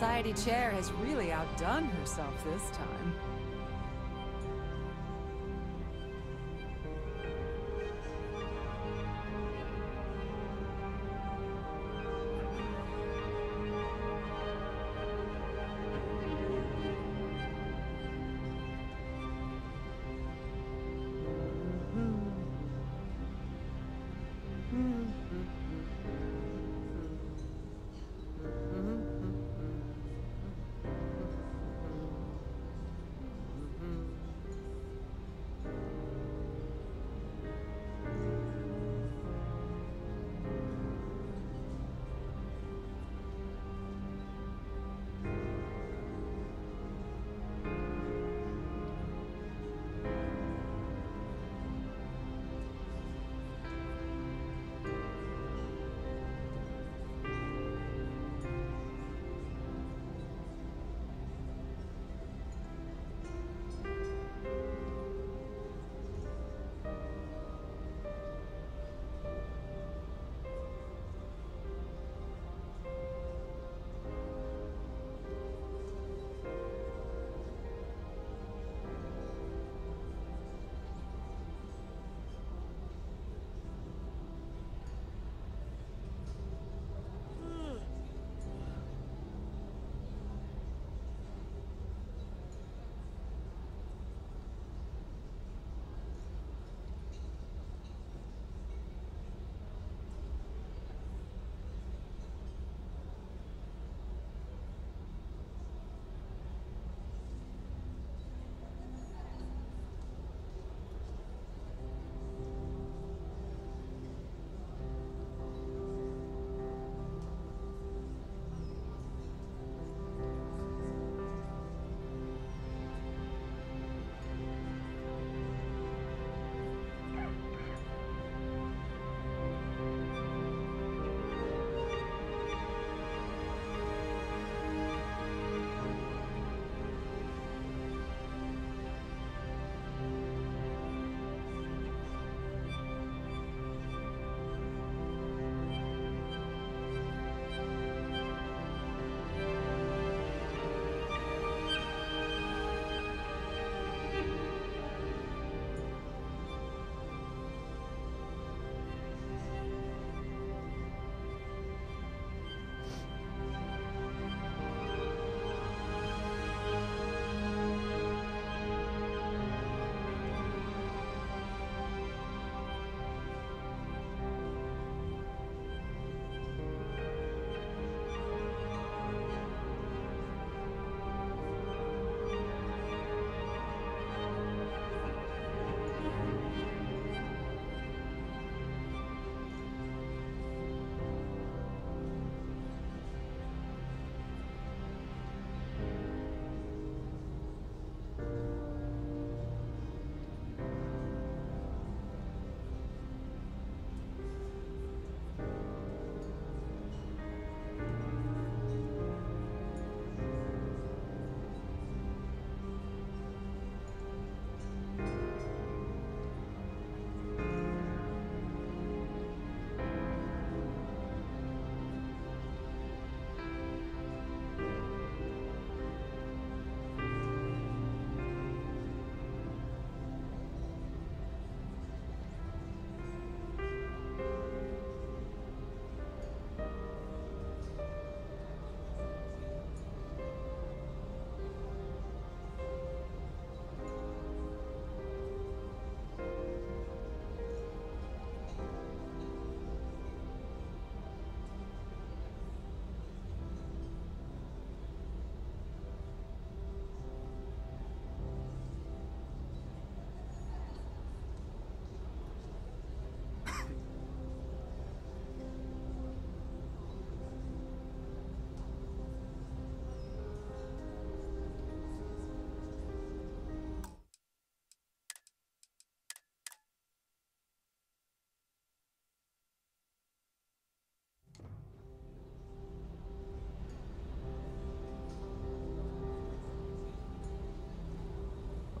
society chair has really outdone herself this time.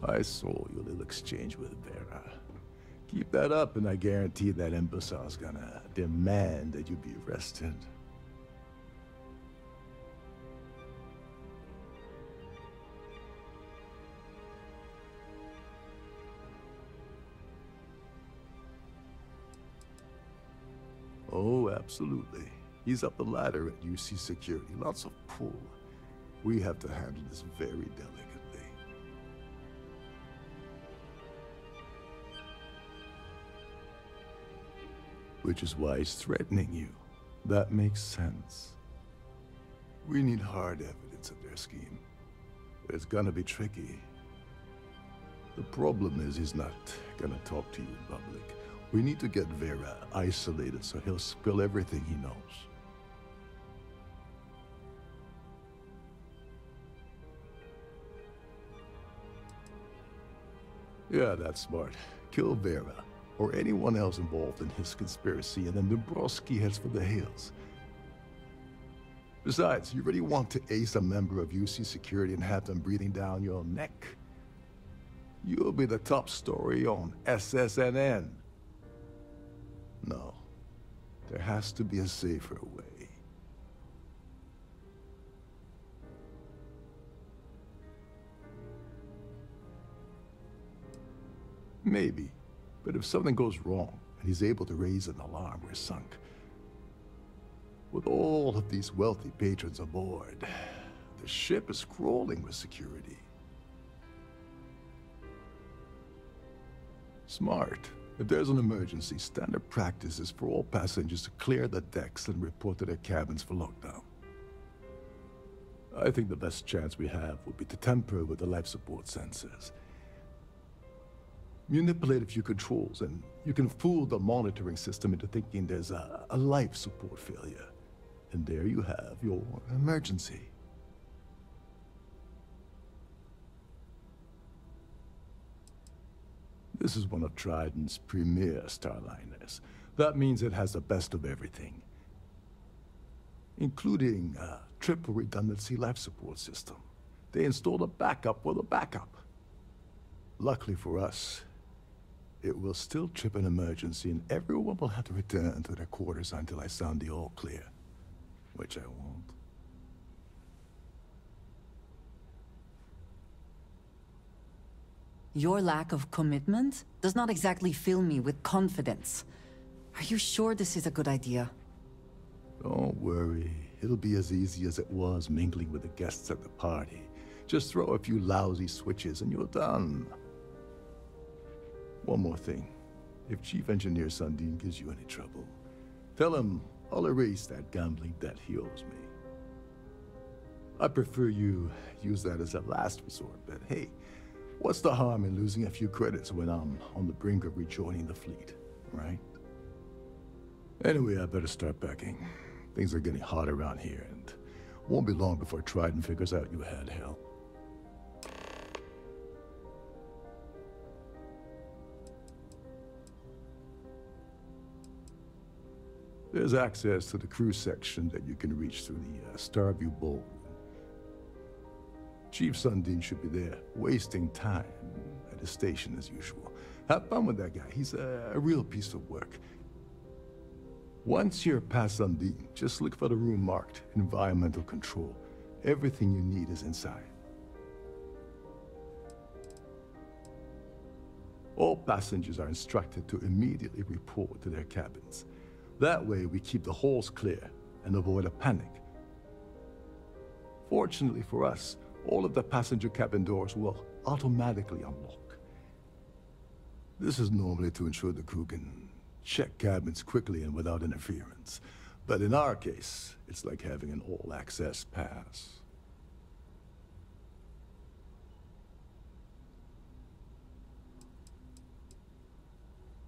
I saw your little exchange with Vera. Keep that up and I guarantee that imbecile's gonna demand that you be arrested. absolutely. He's up the ladder at UC Security. Lots of pull. We have to handle this very delicately. Which is why he's threatening you. That makes sense. We need hard evidence of their scheme. It's gonna be tricky. The problem is he's not gonna talk to you in public. We need to get Vera isolated so he'll spill everything he knows. Yeah, that's smart. Kill Vera, or anyone else involved in his conspiracy, and then Dombrowski heads for the hills. Besides, you really want to ace a member of UC Security and have them breathing down your neck? You'll be the top story on SSNN. No. There has to be a safer way. Maybe. But if something goes wrong, and he's able to raise an alarm, we're sunk. With all of these wealthy patrons aboard, the ship is crawling with security. Smart. If there's an emergency, standard practice is for all passengers to clear the decks and report to their cabins for lockdown. I think the best chance we have would be to tamper with the life support sensors. Manipulate a few controls, and you can fool the monitoring system into thinking there's a life support failure. And there you have your emergency. This is one of Trident's premier starliners. That means it has the best of everything, including a triple redundancy life support system. They installed a backup with a backup. Luckily for us, it will still trip an emergency, and everyone will have to return to their quarters until I sound the all clear. Which I won't. Your lack of commitment does not exactly fill me with confidence. Are you sure this is a good idea? Don't worry. It'll be as easy as it was mingling with the guests at the party. Just throw a few lousy switches and you're done. One more thing. If Chief Engineer Sundin gives you any trouble, tell him I'll erase that gambling debt he owes me. I prefer you use that as a last resort, but hey, what's the harm in losing a few credits when I'm on the brink of rejoining the fleet, right? Anyway, I better start packing. Things are getting hot around here, and won't be long before Trident figures out you had help. There's access to the crew section that you can reach through the Starview Bowl. Chief Sundin should be there, wasting time at his station as usual. Have fun with that guy. He's a real piece of work. Once you're past Sundin, just look for the room marked Environmental Control. Everything you need is inside. All passengers are instructed to immediately report to their cabins. That way, we keep the halls clear and avoid a panic. Fortunately for us, all of the passenger cabin doors will automatically unlock. This is normally to ensure the crew can check cabins quickly and without interference. But in our case, it's like having an all-access pass.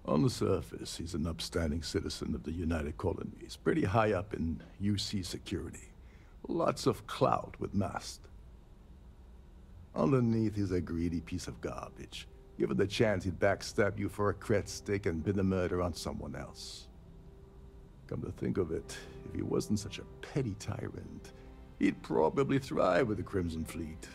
On the surface, he's an upstanding citizen of the United Colonies, pretty high up in UC Security. Lots of clout with mast. Underneath, he's a greedy piece of garbage. Given the chance, he'd backstab you for a cret stick and pin the murder on someone else. Come to think of it, if he wasn't such a petty tyrant, he'd probably thrive with the Crimson Fleet.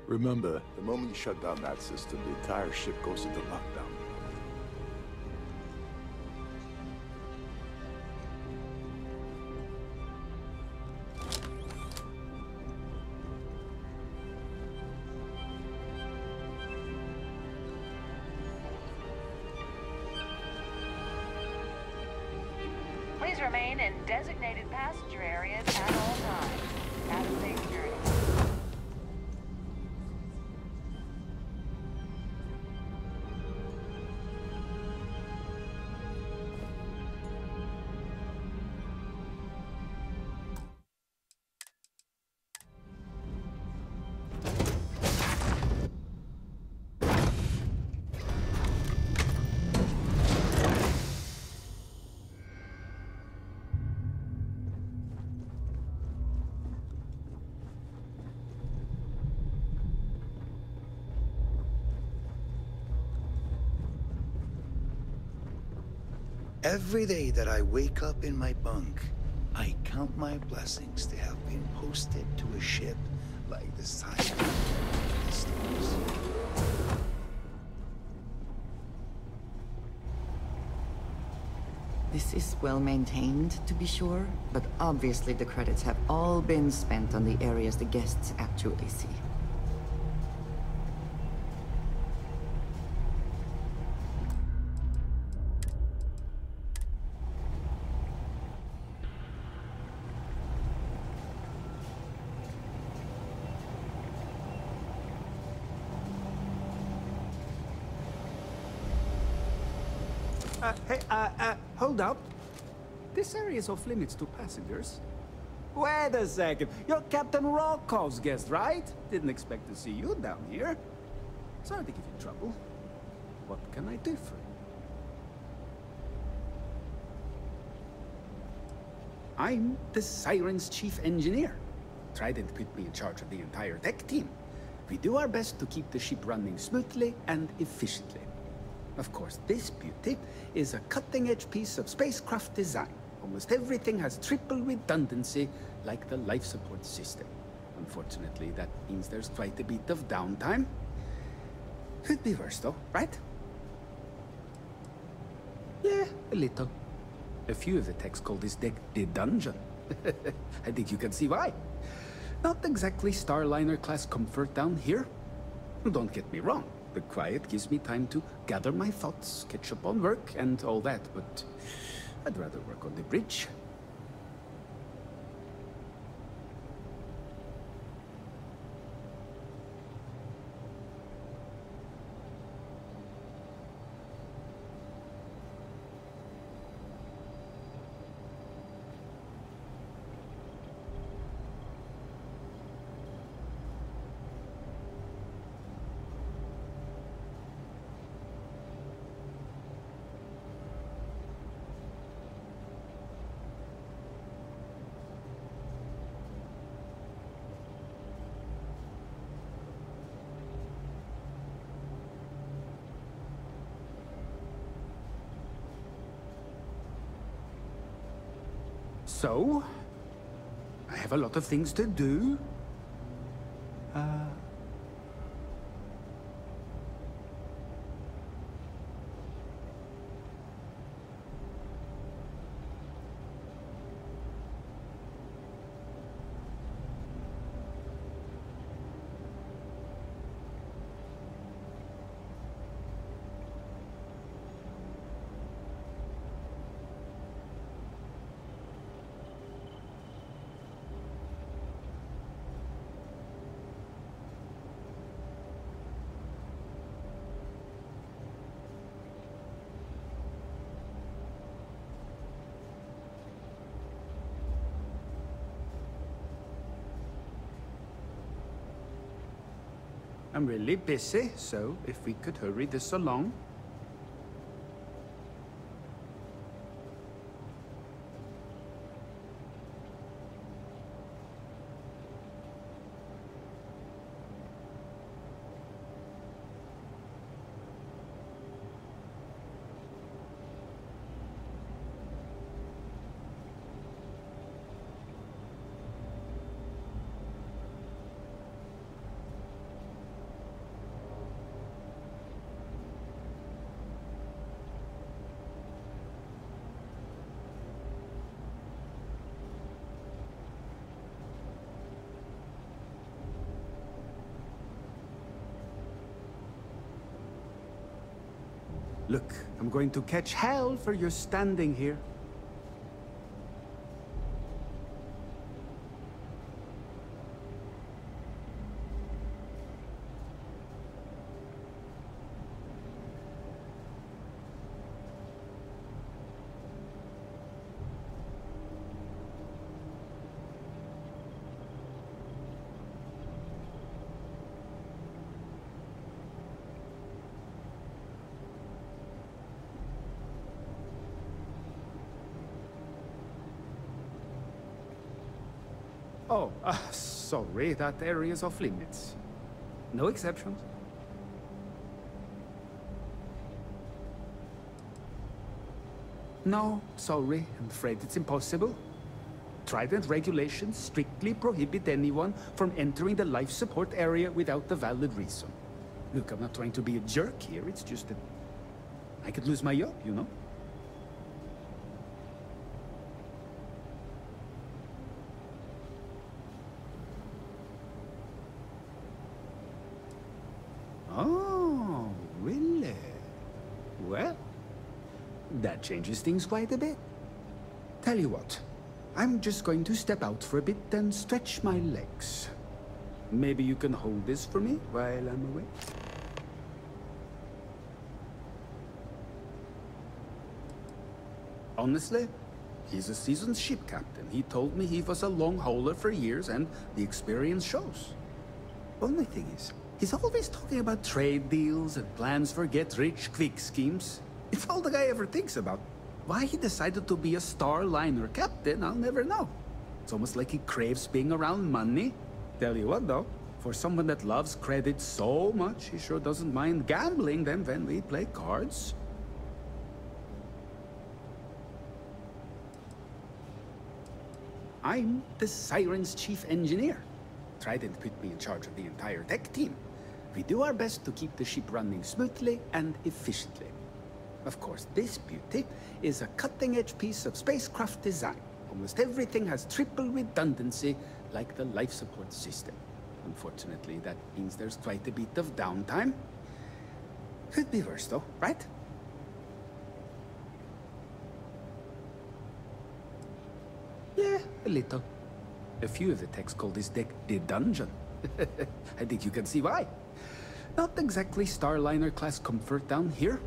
Remember, the moment you shut down that system, the entire ship goes into lockdown. Please remain in designated passenger areas at all times. Have a safe journey. Every day that I wake up in my bunk, I count my blessings to have been posted to a ship like this time in the stars. This is well maintained, to be sure, but obviously the credits have all been spent on the areas the guests actually see. Hold up. This area is off limits to passengers. Wait a second. You're Captain Rokov's guest, right? Didn't expect to see you down here. Sorry to give you trouble. What can I do for you? I'm the Siren's chief engineer. Trident put me in charge of the entire tech team. We do our best to keep the ship running smoothly and efficiently. Of course, this beauty is a cutting-edge piece of spacecraft design. Almost everything has triple redundancy, like the life support system. Unfortunately, that means there's quite a bit of downtime. Could be worse, though, right? Yeah, a little. A few of the techs call this deck the dungeon. I think you can see why. Not exactly Starliner-class comfort down here. Don't get me wrong. The quiet gives me time to gather my thoughts, catch up on work, and all that, but I'd rather work on the bridge. So, I have a lot of things to do. I'm really busy, so if we could hurry this along. Look, I'm going to catch hell for your standing here. Oh, sorry, that area's off limits. No exceptions. No, sorry, I'm afraid it's impossible. Trident regulations strictly prohibit anyone from entering the life support area without a valid reason. Look, I'm not trying to be a jerk here, it's just that I could lose my job, you know? Oh, really? Well, that changes things quite a bit. Tell you what, I'm just going to step out for a bit and stretch my legs. Maybe you can hold this for me while I'm away? Honestly, he's a seasoned ship captain. He told me he was a long hauler for years and the experience shows. Only thing is, he's always talking about trade deals and plans for get-rich-quick schemes. It's all the guy ever thinks about. Why he decided to be a Starliner captain, I'll never know. It's almost like he craves being around money. Tell you what, though, for someone that loves credit so much, he sure doesn't mind gambling them when we play cards. I'm the Siren's chief engineer. Trident put me in charge of the entire tech team. We do our best to keep the ship running smoothly and efficiently. Of course, this beauty is a cutting-edge piece of spacecraft design. Almost everything has triple redundancy, like the life support system. Unfortunately, that means there's quite a bit of downtime. Could be worse, though, right? Yeah, a little. A few of the techs call this deck the dungeon. I think you can see why. Not exactly Starliner-class comfort down here.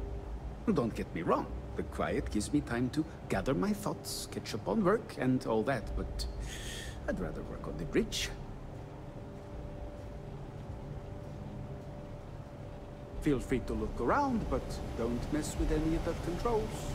Don't get me wrong, the quiet gives me time to gather my thoughts, catch up on work, and all that, but I'd rather work on the bridge. Feel free to look around, but don't mess with any of the controls.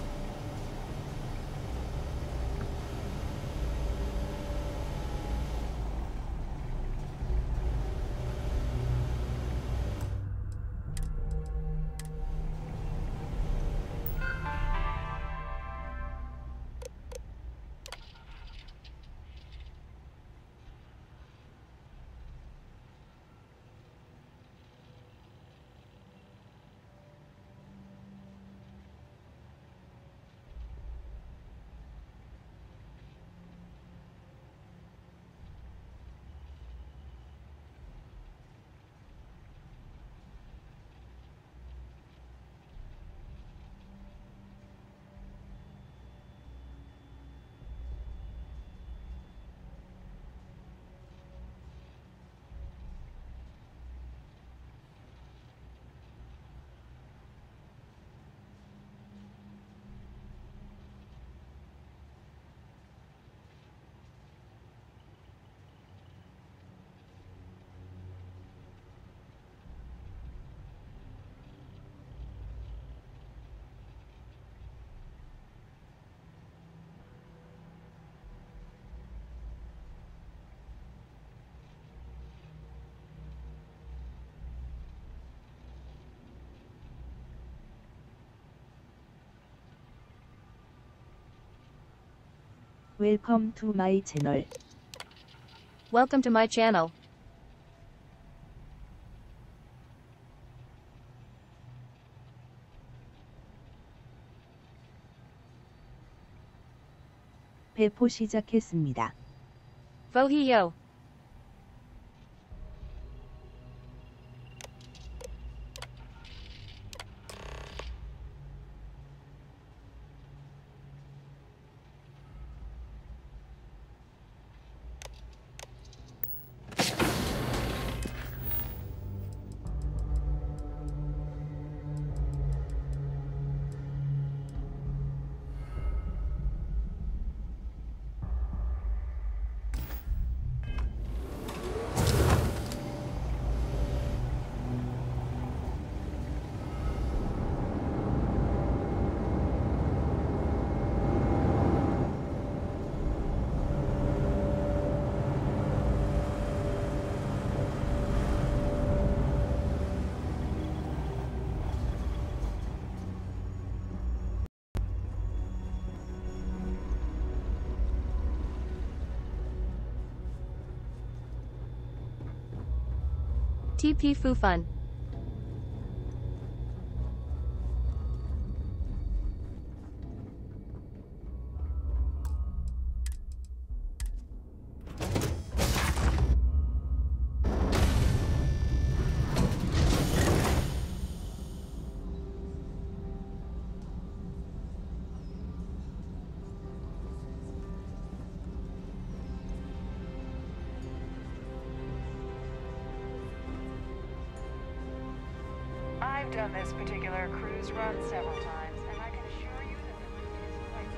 Welcome to my channel. Welcome to my channel. 배포 시작했습니다. Fohiyo. TP Fufun. I've done this particular cruise run several times, and I can assure you that the route is quite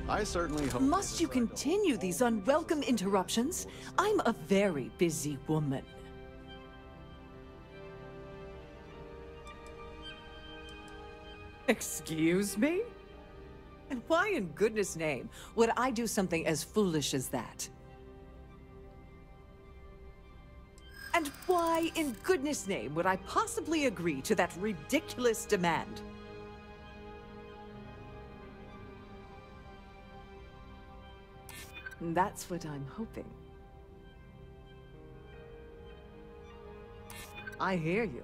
safe. I certainly hope... Must you continue these unwelcome interruptions? I'm a very busy woman. Excuse me? And why in goodness name would I do something as foolish as that? And why in goodness name would I possibly agree to that ridiculous demand? That's what I'm hoping. I hear you.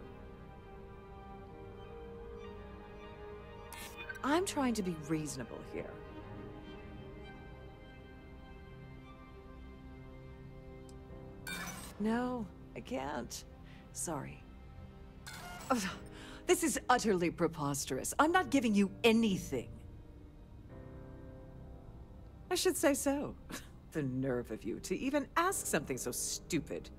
I'm trying to be reasonable here. No, I can't. Sorry. Ugh, this is utterly preposterous. I'm not giving you anything. I should say so. The nerve of you to even ask something so stupid.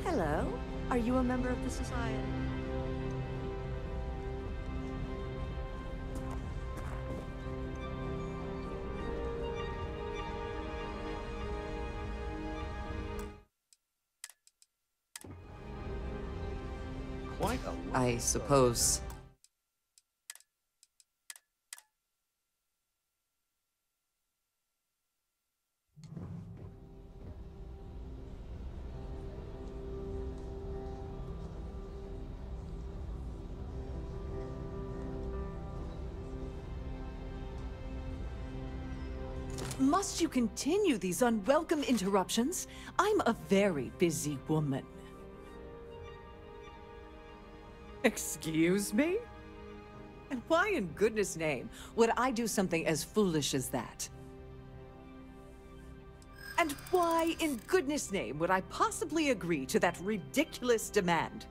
Hello. Are you a member of the Society? Quite a lot. I suppose. Must you continue these unwelcome interruptions? I'm a very busy woman. Excuse me? And why in goodness name would I do something as foolish as that? And why in goodness name would I possibly agree to that ridiculous demand?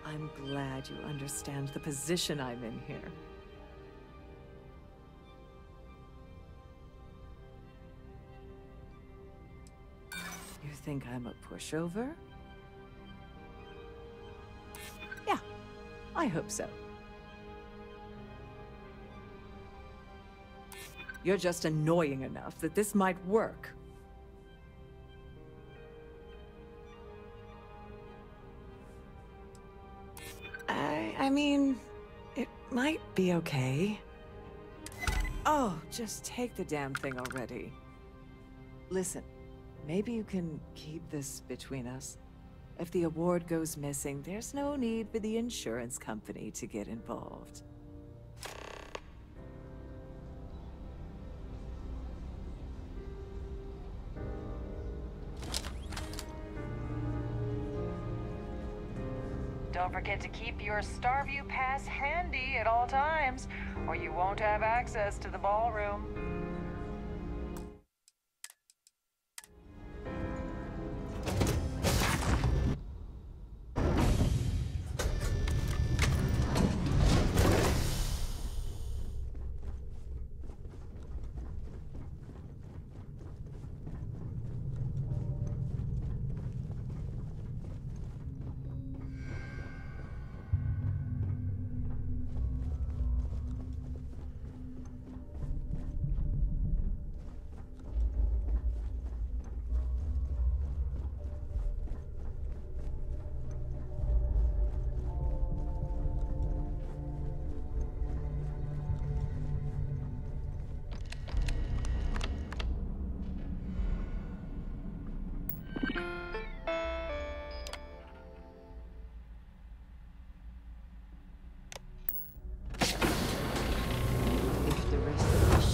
I'm glad you understand the position I'm in here. You think I'm a pushover? Yeah, I hope so. You're just annoying enough that this might work. I mean, it might be okay. Oh, just take the damn thing already. Listen, maybe you can keep this between us. If the award goes missing, there's no need for the insurance company to get involved. Don't forget to keep your Starview pass handy at all times, or you won't have access to the ballroom.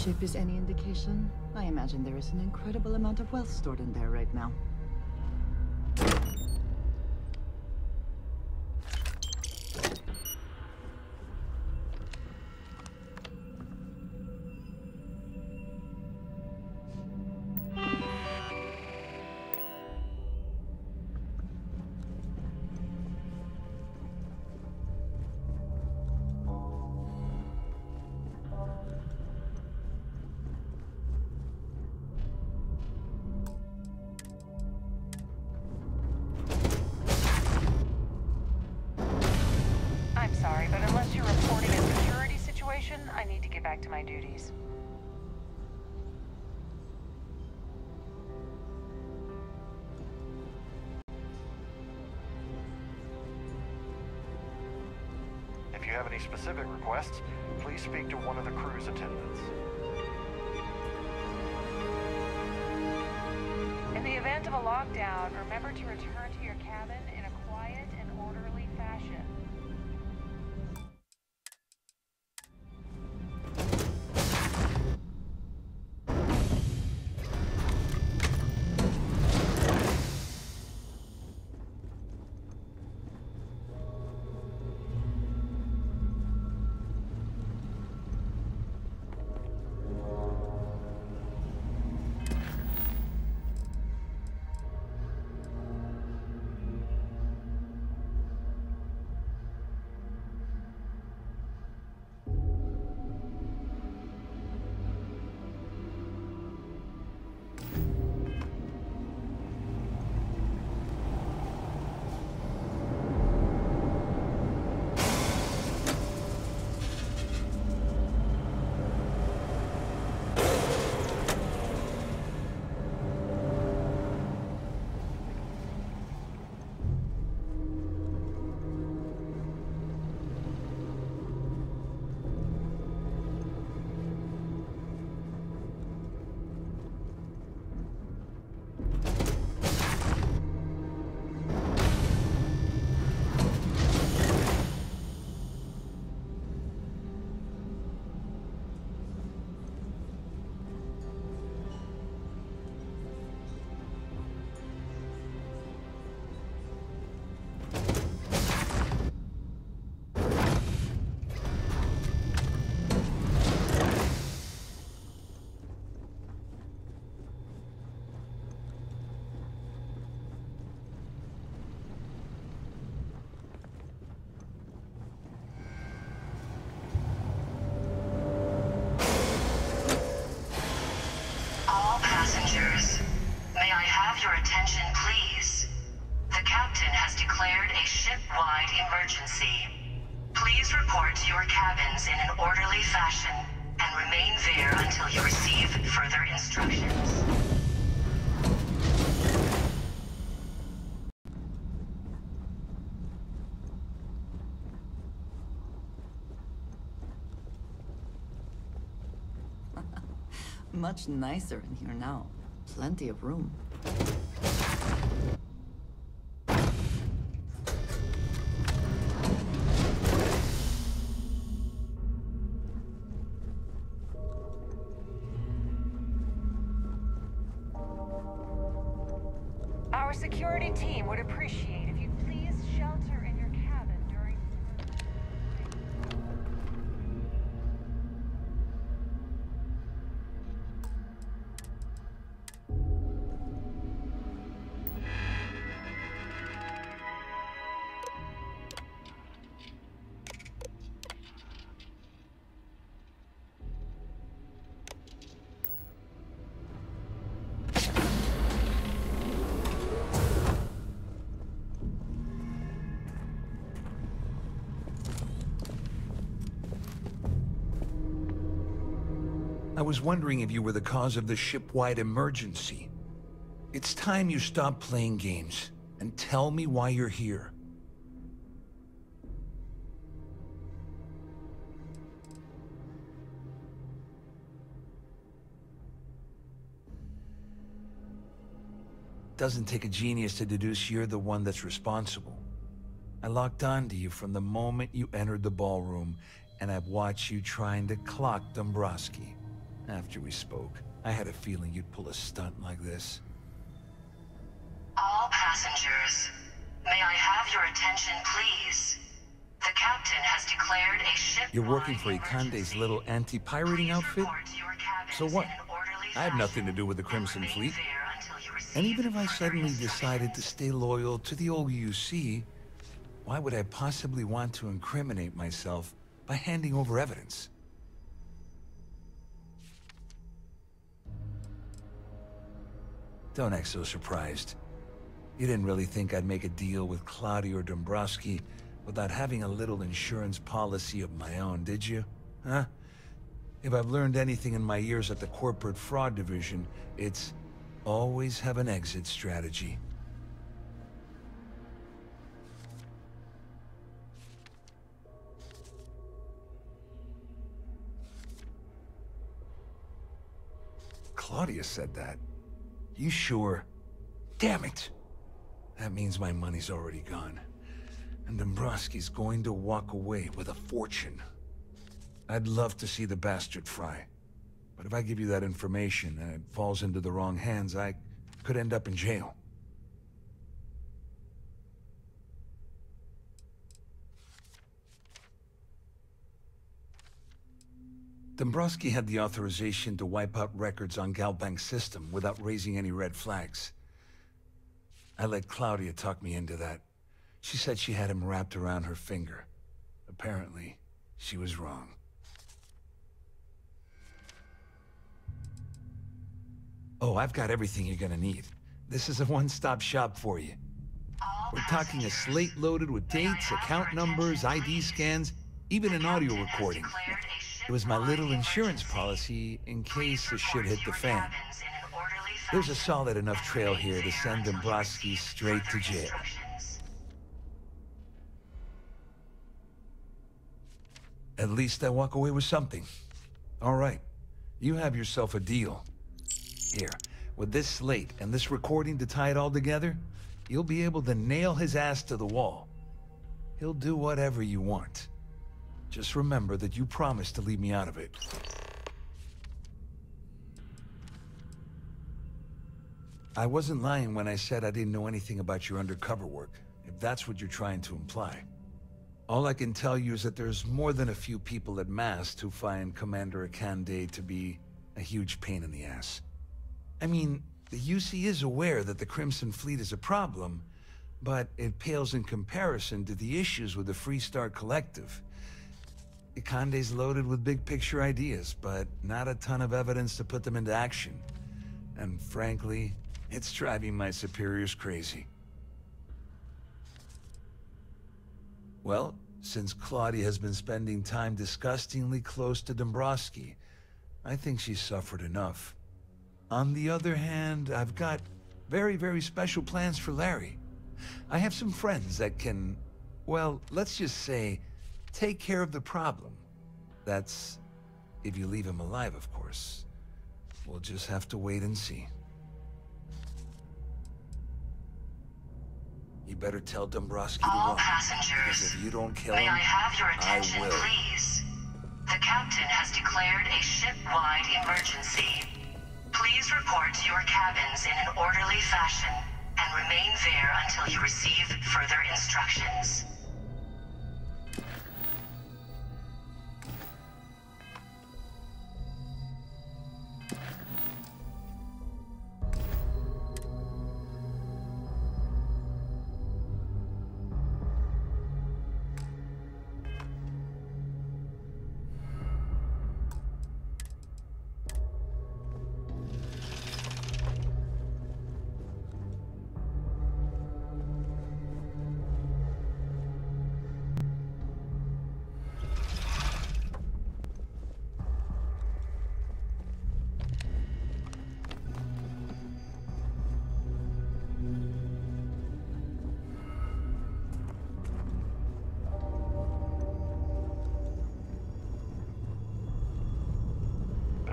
ship is any indication, I imagine there is an incredible amount of wealth stored in there right now. I'm sorry, but unless you're reporting a security situation, I need to get back to my duties. If you have any specific requests, please speak to one of the crew's attendants. In the event of a lockdown, remember to return to your cabin in a quiet and orderly fashion. Passengers, may I have your attention, please? The captain has declared a ship-wide emergency. Please report to your cabins in an orderly fashion and remain there until you receive further instructions. Much nicer in here now. Plenty of room. Our security team would appreciate if you'd please shelter in your cabin during... I was wondering if you were the cause of the ship-wide emergency. It's time you stop playing games and tell me why you're here. Doesn't take a genius to deduce you're the one that's responsible. I locked on to you from the moment you entered the ballroom, and I've watched you trying to clock Dombrowski. After we spoke, I had a feeling you'd pull a stunt like this. All passengers, may I have your attention, please? The captain has declared a ship. You're working for Ikande's little anti-pirating outfit? So what? I have nothing to do with the Crimson Fleet. And even if I suddenly decided to stay loyal to the old UC, why would I possibly want to incriminate myself by handing over evidence? Don't act so surprised. You didn't really think I'd make a deal with Claudia or Dombrowski without having a little insurance policy of my own, did you? Huh? If I've learned anything in my years at the corporate fraud division, it's always have an exit strategy. Claudia said that. You sure? Damn it! That means my money's already gone. And Dombrowski's going to walk away with a fortune. I'd love to see the bastard fry. But if I give you that information and it falls into the wrong hands, I could end up in jail. Dombrowski had the authorization to wipe out records on Galbank's system without raising any red flags. I let Claudia talk me into that. She said she had him wrapped around her finger. Apparently, she was wrong. Oh, I've got everything you're gonna need. This is a one-stop shop for you. We're talking a slate loaded with dates, account numbers, ID scans, even an audio recording. It was my little insurance policy in case the shit hit the fan. There's a solid enough trail here to send Dombrowski straight to jail. At least I walk away with something. All right, you have yourself a deal. Here, with this slate and this recording to tie it all together, you'll be able to nail his ass to the wall. He'll do whatever you want. Just remember that you promised to leave me out of it. I wasn't lying when I said I didn't know anything about your undercover work, if that's what you're trying to imply. All I can tell you is that there's more than a few people at Mast who find Commander Ikande to be a huge pain in the ass. I mean, the UC is aware that the Crimson Fleet is a problem, but it pales in comparison to the issues with the Freestar Collective. Ikande's loaded with big-picture ideas, but not a ton of evidence to put them into action. And frankly, it's driving my superiors crazy. Well, since Claudia has been spending time disgustingly close to Dombrowski, I think she's suffered enough. On the other hand, I've got very, very special plans for Larry. I have some friends that can, well, let's just say, take care of the problem. That's if you leave him alive, of course. We'll just have to wait and see. You better tell Dombrowski to All run. passengers, Because if you don't kill may him, I have your attention, I will. please? The captain has declared a ship-wide emergency. Please report to your cabins in an orderly fashion and remain there until you receive further instructions.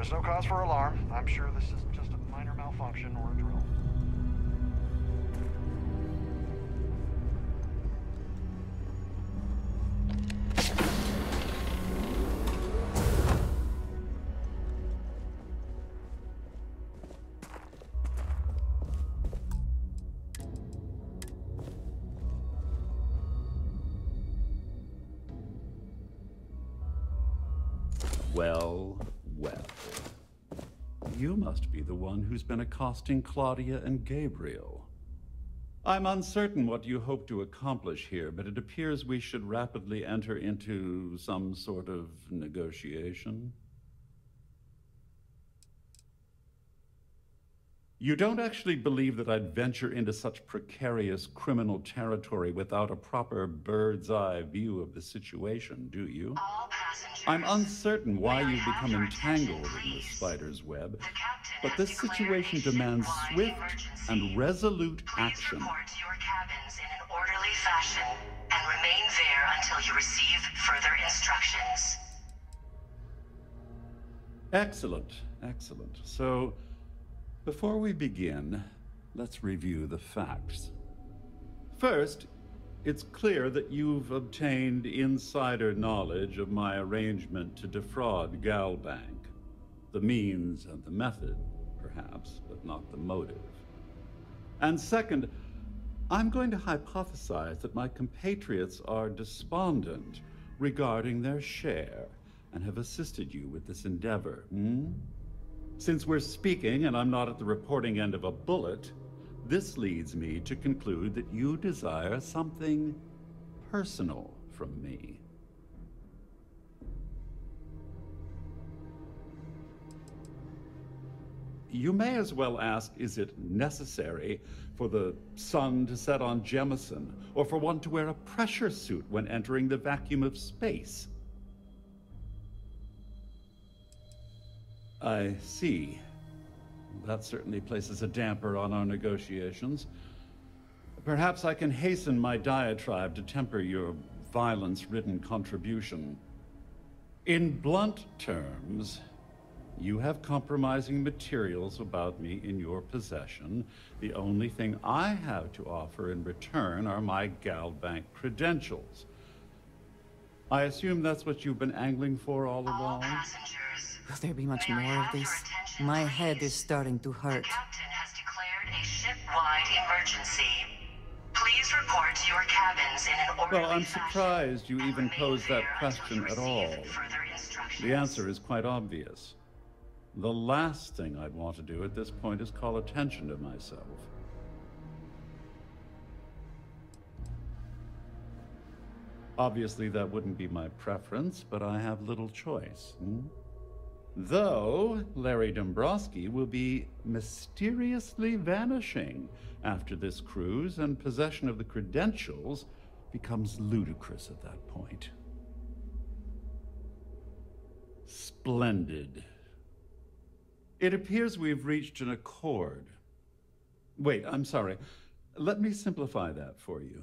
There's no cause for alarm. I'm sure this is just a minor malfunction or a drill. Well, well. You must be the one who's been accosting Claudia and Gabriel. I'm uncertain what you hope to accomplish here, but it appears we should rapidly enter into some sort of negotiation. You don't actually believe that I'd venture into such precarious criminal territory without a proper bird's-eye view of the situation, do you? I'm uncertain why you've become entangled in this spider's web, but this situation demands swift and resolute action. Please report to your cabins in an orderly fashion and remain there until you receive further instructions. Excellent, excellent. So, before we begin, let's review the facts. First, it's clear that you've obtained insider knowledge of my arrangement to defraud Galbank. The means and the method, perhaps, but not the motive. And second, I'm going to hypothesize that my compatriots are despondent regarding their share and have assisted you with this endeavor, Since we're speaking and I'm not at the reporting end of a bullet, this leads me to conclude that you desire something personal from me. You may as well ask, is it necessary for the sun to set on Jemison, or for one to wear a pressure suit when entering the vacuum of space? I see. That certainly places a damper on our negotiations. Perhaps I can hasten my diatribe to temper your violence-ridden contribution. In blunt terms, you have compromising materials about me in your possession. The only thing I have to offer in return are my Galbank credentials. I assume that's what you've been angling for all along? Will there be much more of this? My head is starting to hurt. The captain has declared a ship-wide emergency. Please report to your cabins in an orderly Well, I'm fashion surprised you and even remain posed that there question until at you all. receive further instructions. The answer is quite obvious. The last thing I'd want to do at this point is call attention to myself. Obviously, that wouldn't be my preference, but I have little choice. Though Larry Dombrowski will be mysteriously vanishing after this cruise, and possession of the credentials becomes ludicrous at that point. Splendid. It appears we've reached an accord. Wait, I'm sorry. Let me simplify that for you.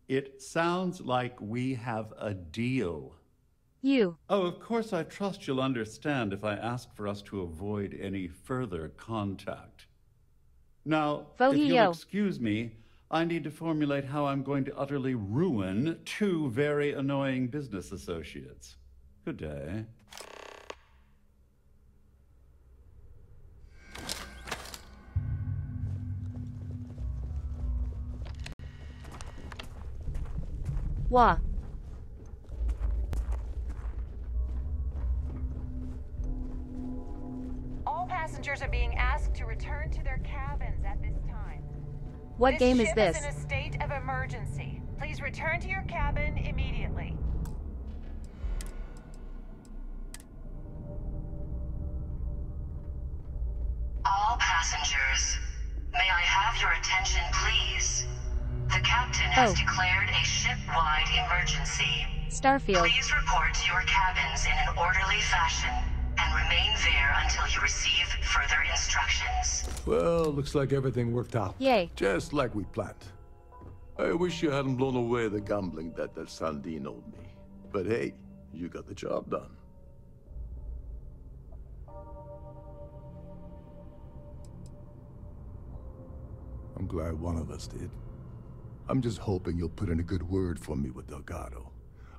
It sounds like we have a deal. Oh, of course, I trust you'll understand if I ask for us to avoid any further contact. Now, if you'll excuse me, I need to formulate how I'm going to utterly ruin two very annoying business associates. Good day. Wah. All passengers are being asked to return to their cabins at this time. What game is this? This ship is in a state of emergency. Please return to your cabin immediately. All passengers, may I have your attention, please? The captain has declared a ship-wide emergency. Starfield. Please report to your cabins in an orderly fashion and remain there until you receive further instructions. Well, looks like everything worked out. Yay. Just like we planned. I wish you hadn't blown away the gambling debt that Sandine owed me. But hey, you got the job done. I'm glad one of us did. I'm just hoping you'll put in a good word for me with Delgado.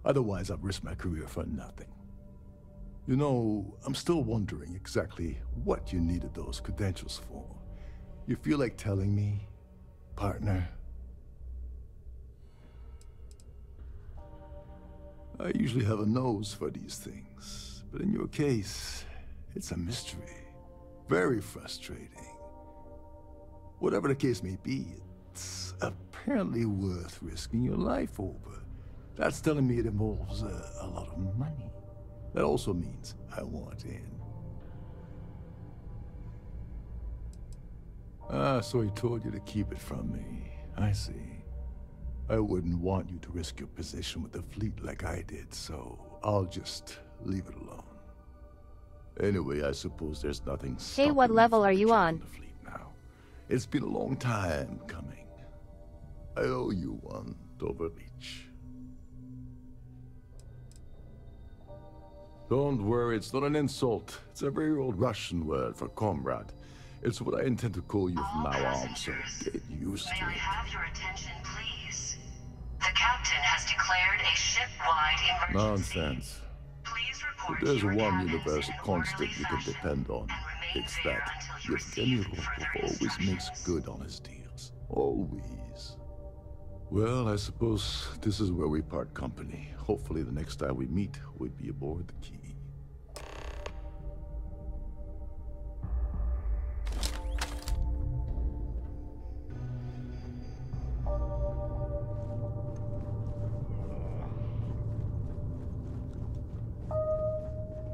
Otherwise, I've risked my career for nothing. You know, I'm still wondering exactly what you needed those credentials for. You feel like telling me, partner? I usually have a nose for these things, but in your case, it's a mystery. Very frustrating. Whatever the case may be, it's apparently worth risking your life over. That's telling me it involves a lot of money. That also means I want in. Ah, so he told you to keep it from me. I see. I wouldn't want you to risk your position with the fleet like I did, so I'll just leave it alone. Anyway, I suppose there's nothing Hey, what level are you on? the fleet now. It's been a long time coming. I owe you one, Overreach. Don't worry, it's not an insult. It's a very old Russian word for comrade. It's what I intend to call you from now on, so get used to it. May I have your attention, please? The captain has declared a ship-wide emergency. Nonsense. Please report If there's to your one cabins universal in an constant orderly you can fashion depend on, and it's remain that there until you Yevgeny receive further always makes instructions. good on his deals. Always. Well, I suppose this is where we part company. Hopefully the next time we meet, we'll be aboard the Key.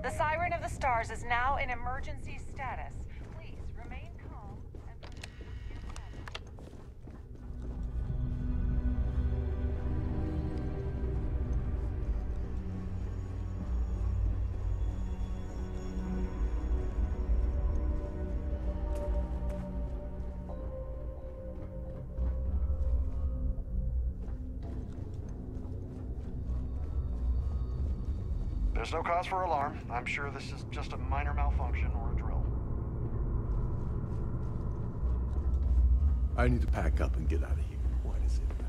The Siren of the Stars is now in emergency status. Please remain calm and proceed with your cabin. There's no cause for alarm. I'm sure this is just a minor malfunction or a drill. I need to pack up and get out of here. What is it now?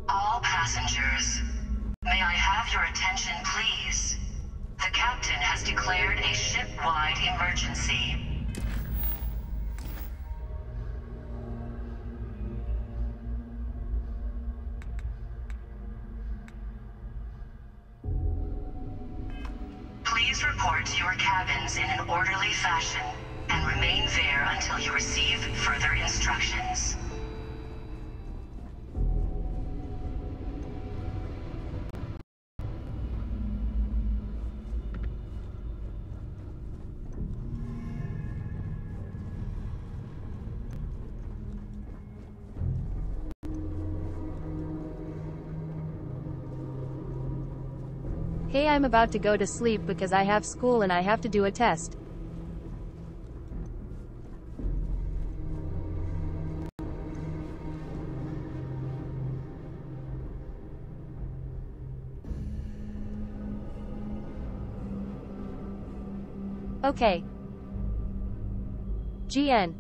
All passengers, may I have your attention, please? The captain has declared a ship-wide emergency. Please report to your cabins in an orderly fashion and remain there until you receive further instructions. Hey, I'm about to go to sleep because I have school and I have to do a test. Okay. GN.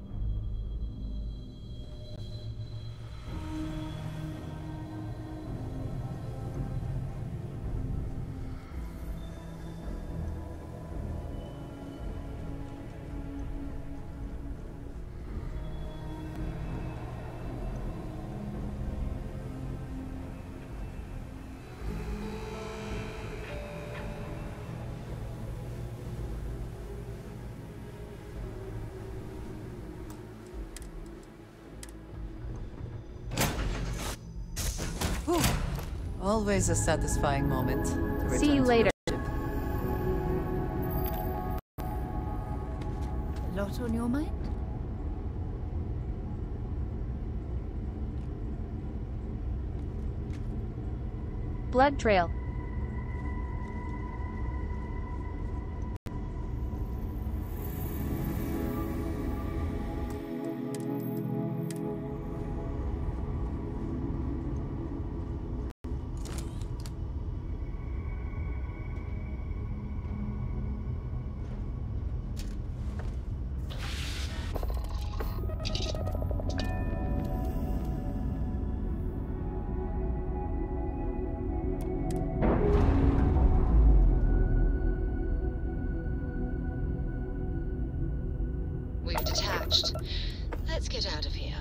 Whew. Always a satisfying moment. To See you return to later. your ship. A lot on your mind? Blood trail. Let's get out of here.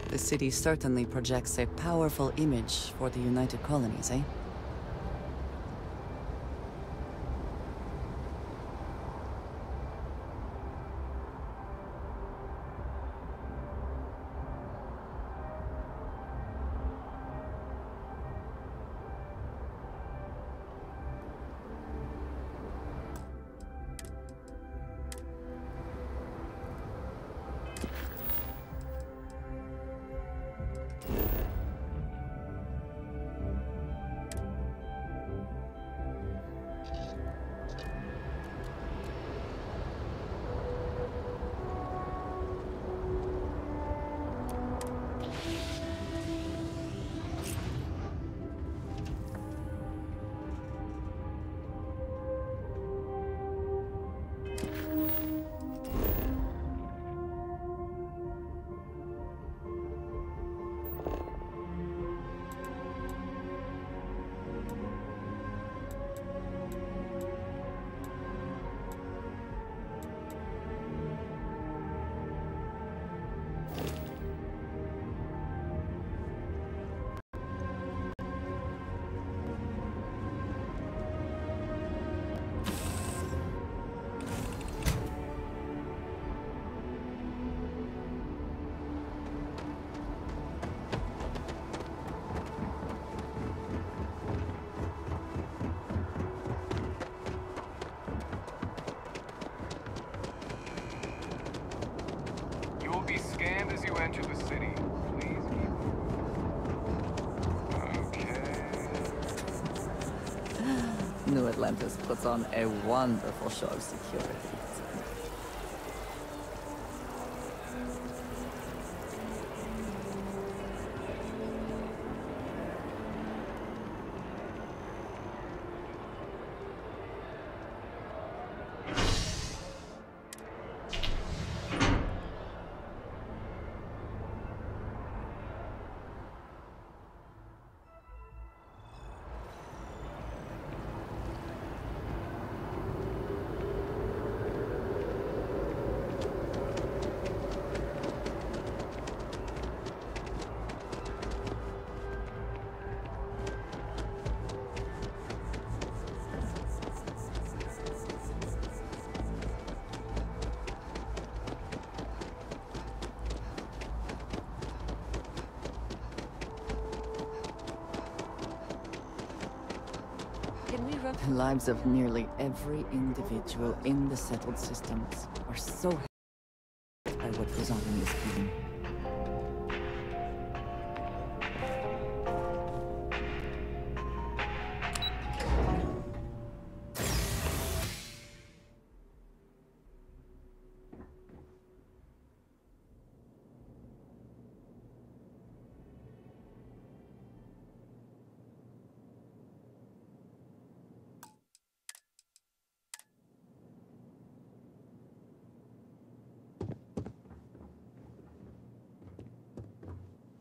The city certainly projects a powerful image for the United Colonies, eh? As you enter the city, please keep... Okay. New Atlantis puts on a wonderful show of security. The lives of nearly every individual in the settled systems are so hurt by what goes on in this kingdom.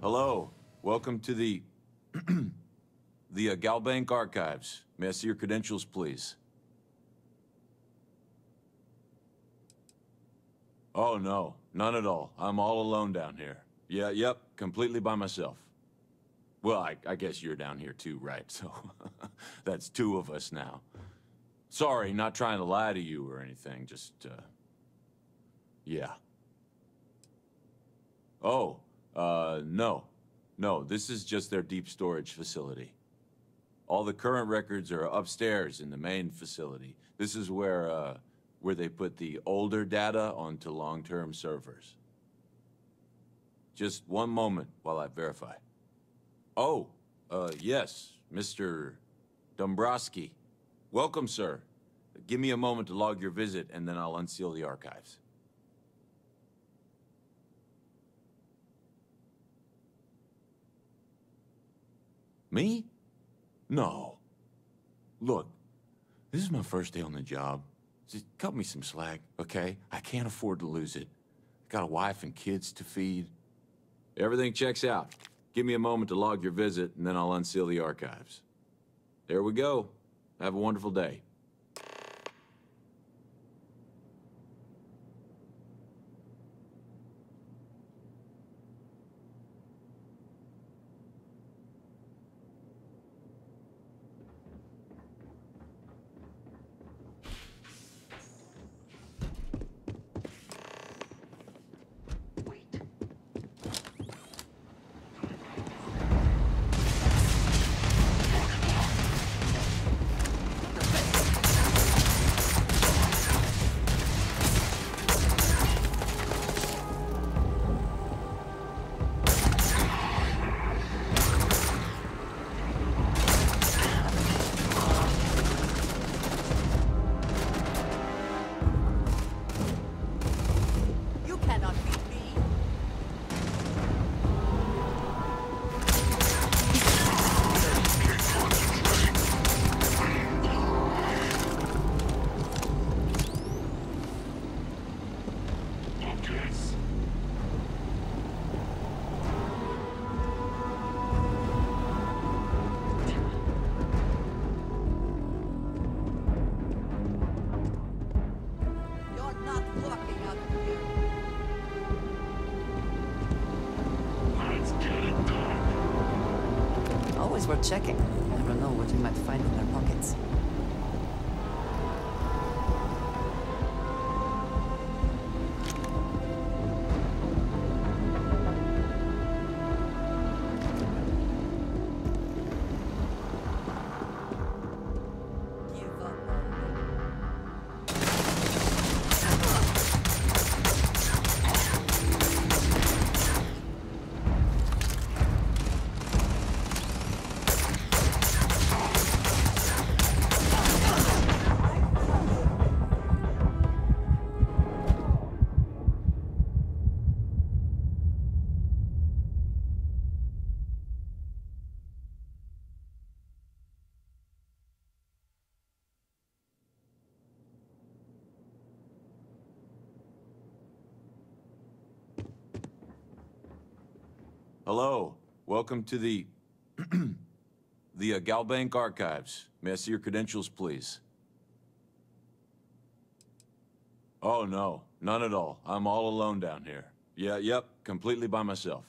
Hello. Welcome to the Galbank Archives. May I see your credentials, please? Oh, no. None at all. I'm all alone down here. Yeah, yep. Completely by myself. Well, I guess you're down here too, right? So, that's two of us now. Sorry, not trying to lie to you or anything, just, yeah. Oh, no. No, this is just their deep storage facility. All the current records are upstairs in the main facility. This is where they put the older data onto long-term servers. Just one moment while I verify. Oh, yes, Mr. Dombrowski. Welcome, sir. Give me a moment to log your visit, and then I'll unseal the archives. Me? No. Look, this is my first day on the job. Just cut me some slack, okay? I can't afford to lose it. I got a wife and kids to feed. Everything checks out. Give me a moment to log your visit, and then I'll unseal the archives. There we go. Have a wonderful day. Always worth checking. Never know what you might find in their pockets. Hello. Welcome to the Galbank Archives. May I see your credentials, please? Oh, no. None at all. I'm all alone down here. Yeah, yep. Completely by myself.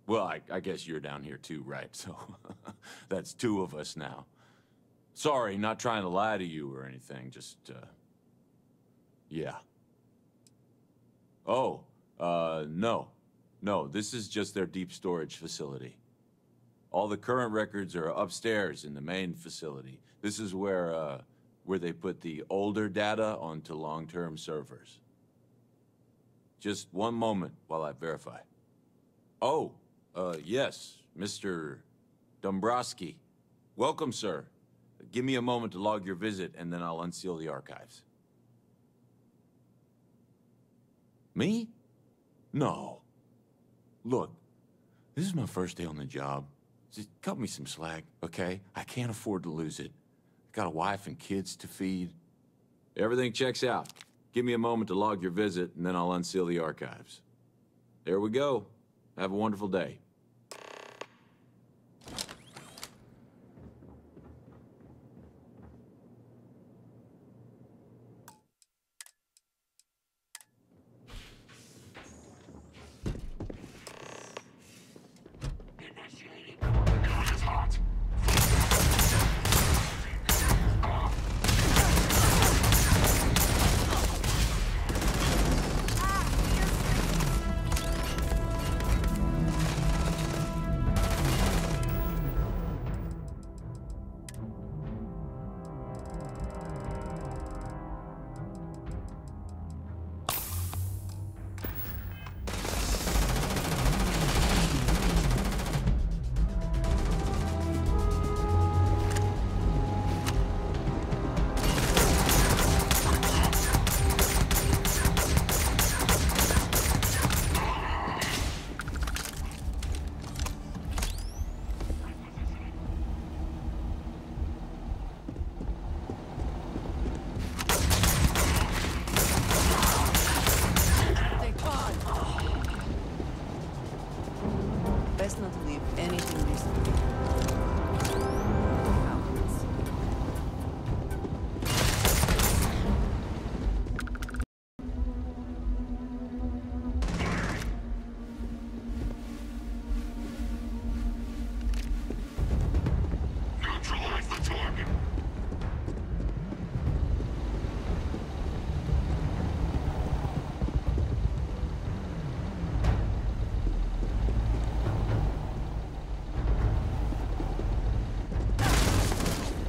Well, I guess you're down here too, right? So, that's two of us now. Sorry, not trying to lie to you or anything, just, yeah. Oh, no. No, this is just their deep storage facility. All the current records are upstairs in the main facility. This is where they put the older data onto long-term servers. Just one moment while I verify. Oh, yes, Mr. Dombrowski. Welcome, sir. Give me a moment to log your visit, and then I'll unseal the archives. Me? No. Look, this is my first day on the job. Just cut me some slack, okay? I can't afford to lose it. I got a wife and kids to feed. Everything checks out. Give me a moment to log your visit, and then I'll unseal the archives. There we go. Have a wonderful day.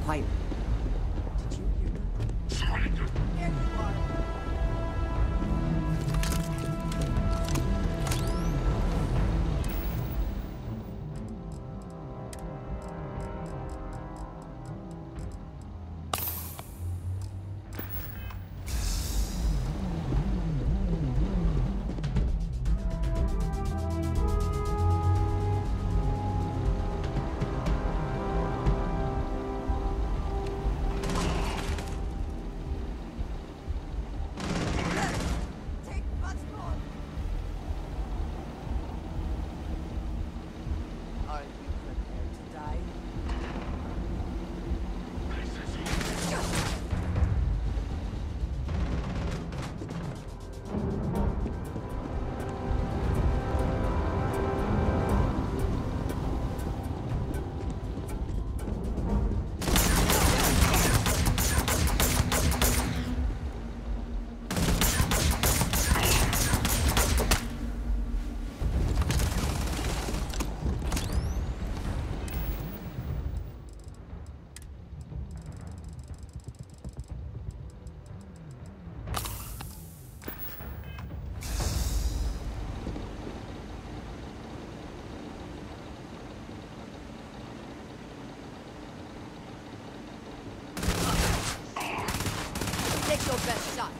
Quiet. Did you hear that? There you are. Take your best shot.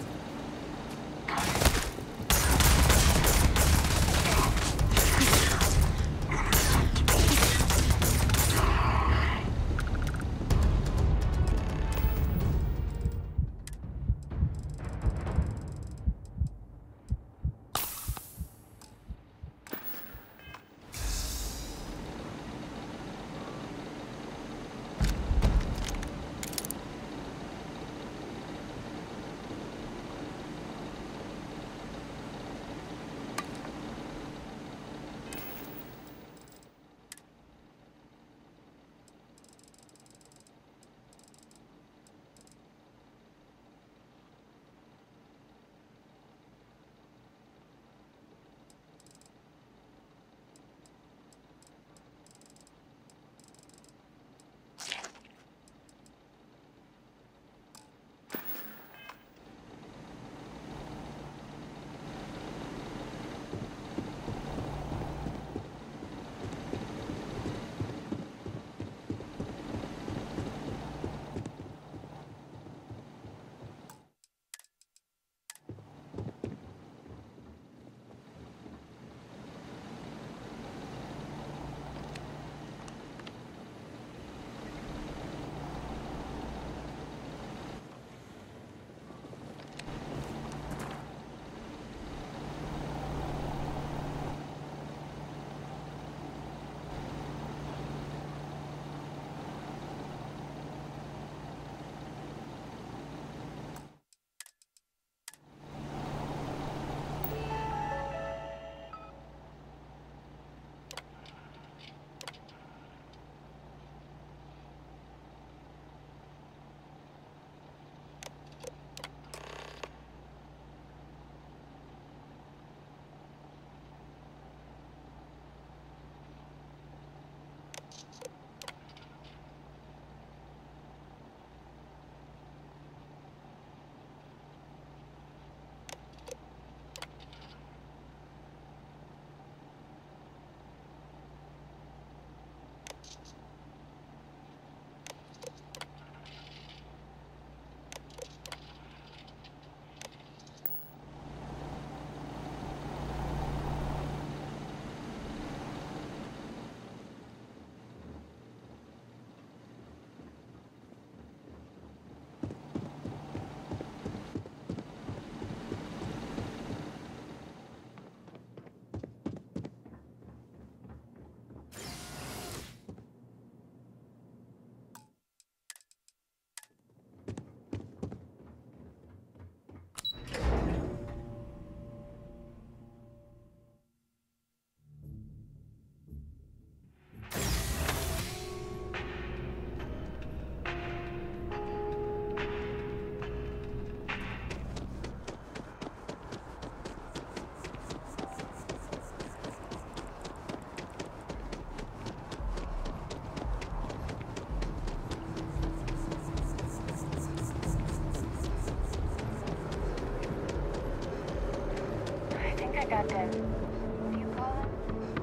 Captain. What do you call them?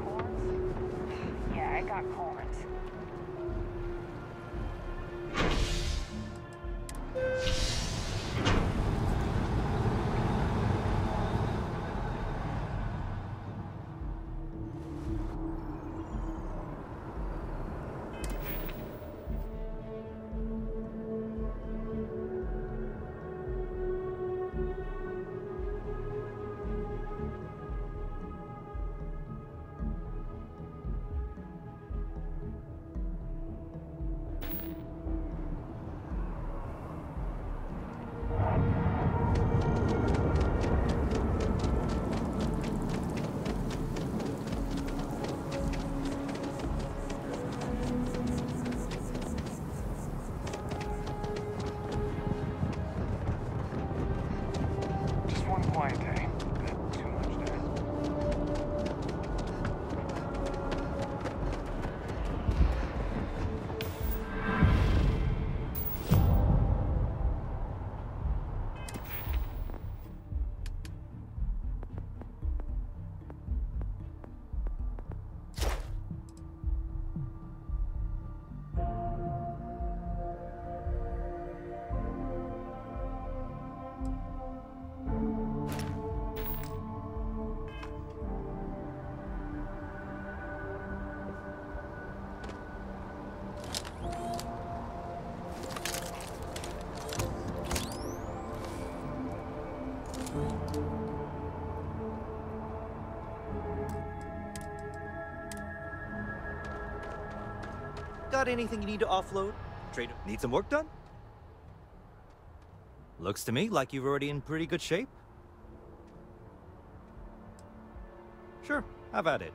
Corns? Yeah, I got corns. Just one quiet day. Too much there. Got anything you need to offload? Trader, need some work done? Looks to me like you're already in pretty good shape. Sure, have at it.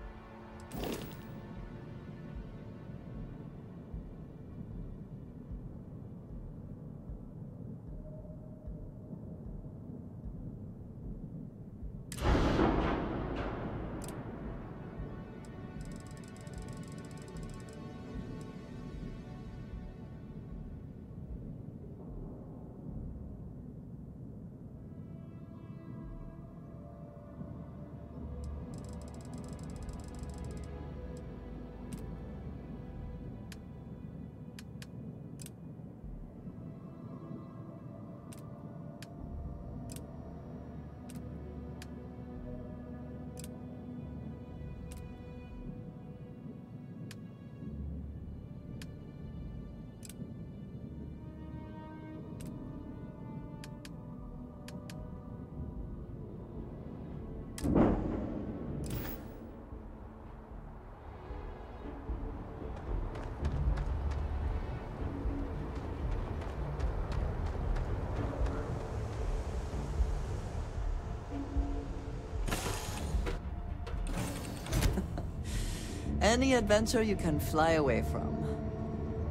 Any adventure you can fly away from.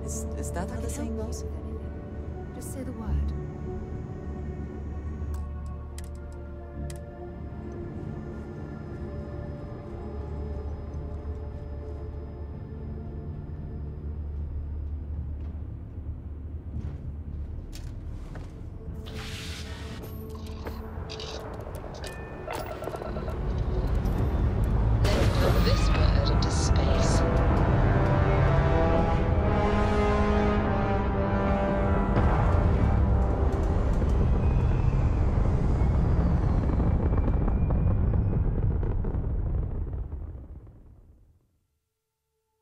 Is that how the saying goes? Just say the word. This bird into space.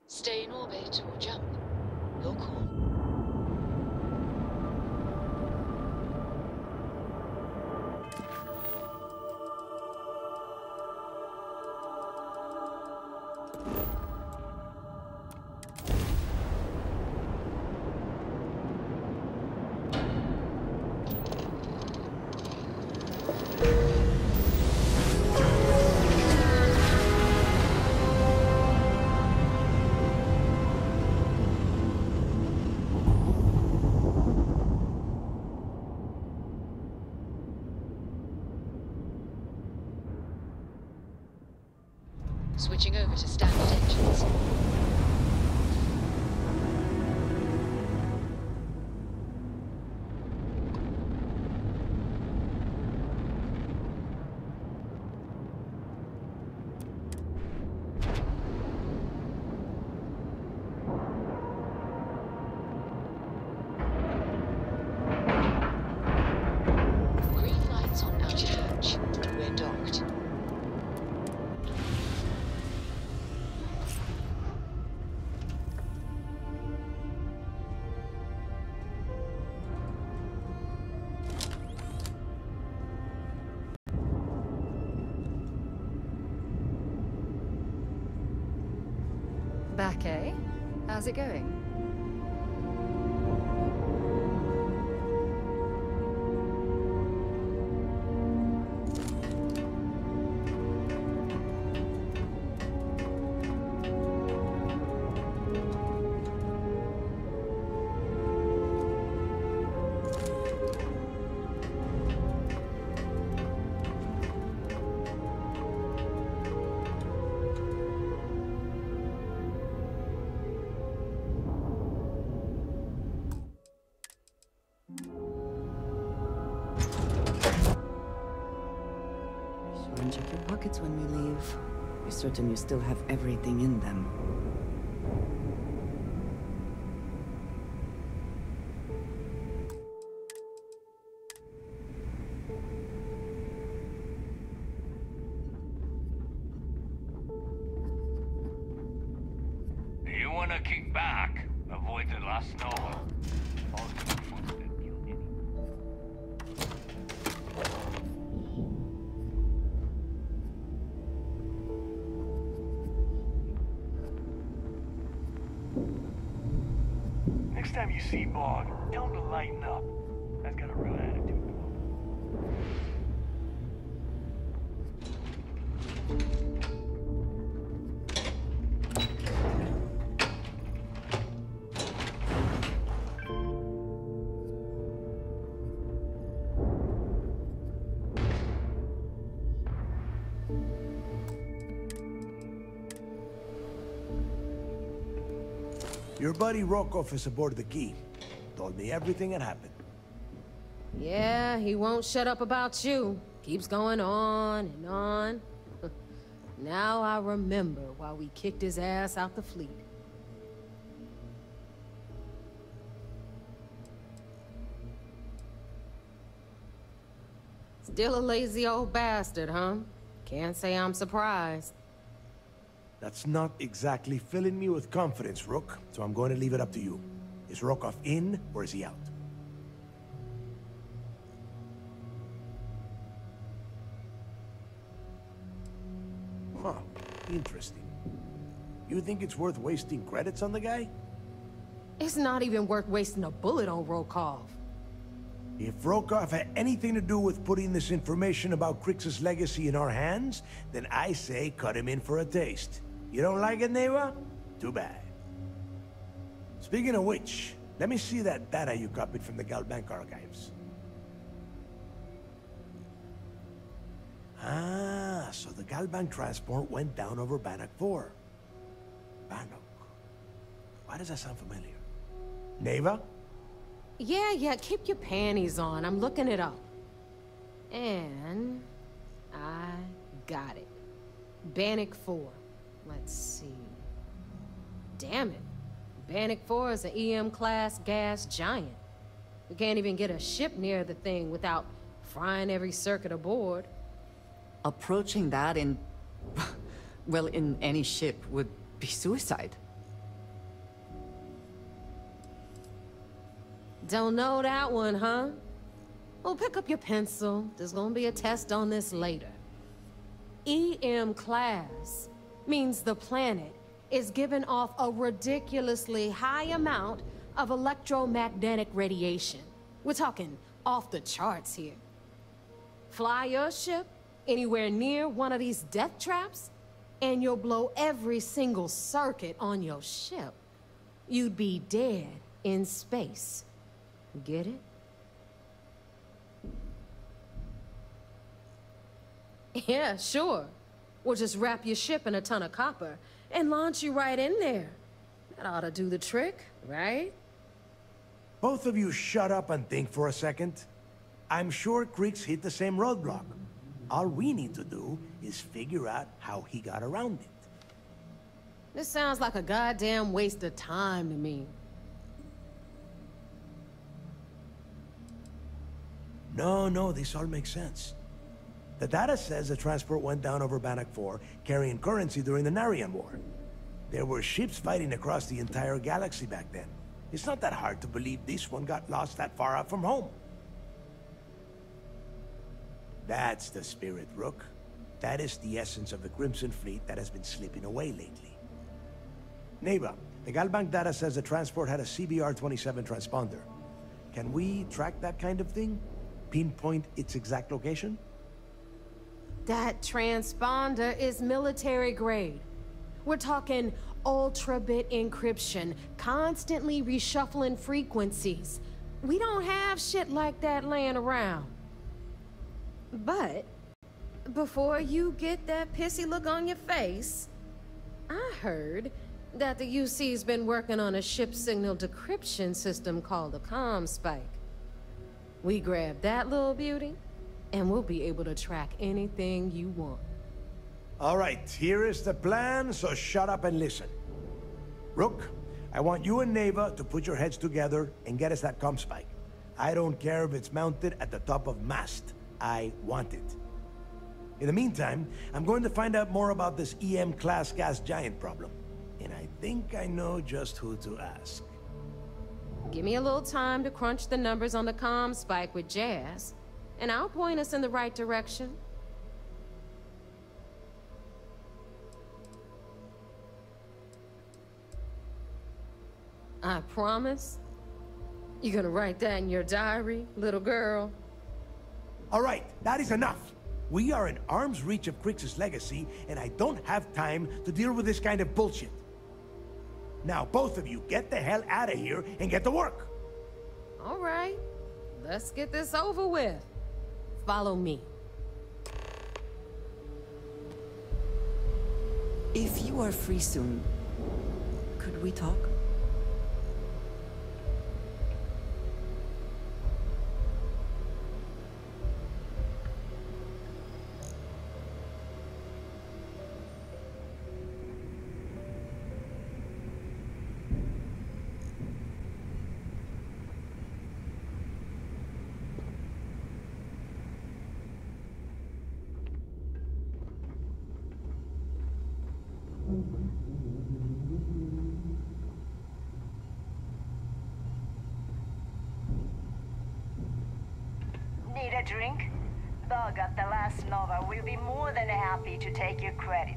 Stay in orbit or jump. Your call. Switching over to standard engines. back, eh? How's it going? And check your pockets when we leave. Be certain you still have everything in them. You wanna kick back? Avoid the last Nova. Next time you see Bond, tell him to lighten up. That's got a real attitude. Your buddy Rokov is aboard the Key. Told me everything that happened. Yeah, he won't shut up about you. Keeps going on and on. Now I remember why we kicked his ass out the fleet. Still a lazy old bastard, huh? Can't say I'm surprised. That's not exactly filling me with confidence, Rook, so I'm going to leave it up to you. Is Rokov in, or is he out? Huh, interesting. You think it's worth wasting credits on the guy? It's not even worth wasting a bullet on Rokov. If Rokov had anything to do with putting this information about Krix's legacy in our hands, then I say cut him in for a taste. You don't like it, Neva? Too bad. Speaking of which, let me see that data you copied from the Galbank archives. Ah, so the Galbank transport went down over Bannock 4. Bannock. Why does that sound familiar? Neva? Yeah, keep your panties on. I'm looking it up. And I got it. Bannock 4. Let's see. Damn it. Bannock 4 is an EM-class gas giant. We can't even get a ship near the thing without frying every circuit aboard. Approaching that in... well, in any ship would be suicide. Don't know that one, huh? Well, pick up your pencil. There's gonna be a test on this later. EM-class means the planet is giving off a ridiculously high amount of electromagnetic radiation. We're talking off the charts here. Fly your ship anywhere near one of these death traps, and you'll blow every single circuit on your ship. You'd be dead in space. Get it? Yeah, sure. We'll just wrap your ship in a ton of copper and launch you right in there. That ought to do the trick, right? Both of you shut up and think for a second. I'm sure Krix hit the same roadblock. All we need to do is figure out how he got around it. This sounds like a goddamn waste of time to me. No, this all makes sense. The data says the transport went down over Bannock 4, carrying currency during the Narian War. There were ships fighting across the entire galaxy back then. It's not that hard to believe this one got lost that far out from home. That's the spirit, Rook. That is the essence of the Crimson Fleet that has been slipping away lately. Neighbor, the Galbank data says the transport had a CBR-27 transponder. Can we track that kind of thing? Pinpoint its exact location? That transponder is military grade. We're talking ultra-bit encryption, constantly reshuffling frequencies. We don't have shit like that laying around. But before you get that pissy look on your face, I heard that the UC's been working on a ship signal decryption system called a CommSpike. We grab that little beauty, and we'll be able to track anything you want. All right, here is the plan, so shut up and listen. Rook, I want you and Neva to put your heads together and get us that CommSpike. I don't care if it's mounted at the top of mast. I want it. In the meantime, I'm going to find out more about this EM-class gas giant problem. And I think I know just who to ask. Give me a little time to crunch the numbers on the CommSpike with Jazz, and I'll point us in the right direction. I promise. You gonna write that in your diary, little girl? All right, that is enough. We are in arm's reach of Crix's legacy, and I don't have time to deal with this kind of bullshit. Now, both of you, get the hell out of here and get to work. All right, let's get this over with. Follow me. If you are free soon, could we talk? Need a drink? Bug at the last Nova will be more than happy to take your credit.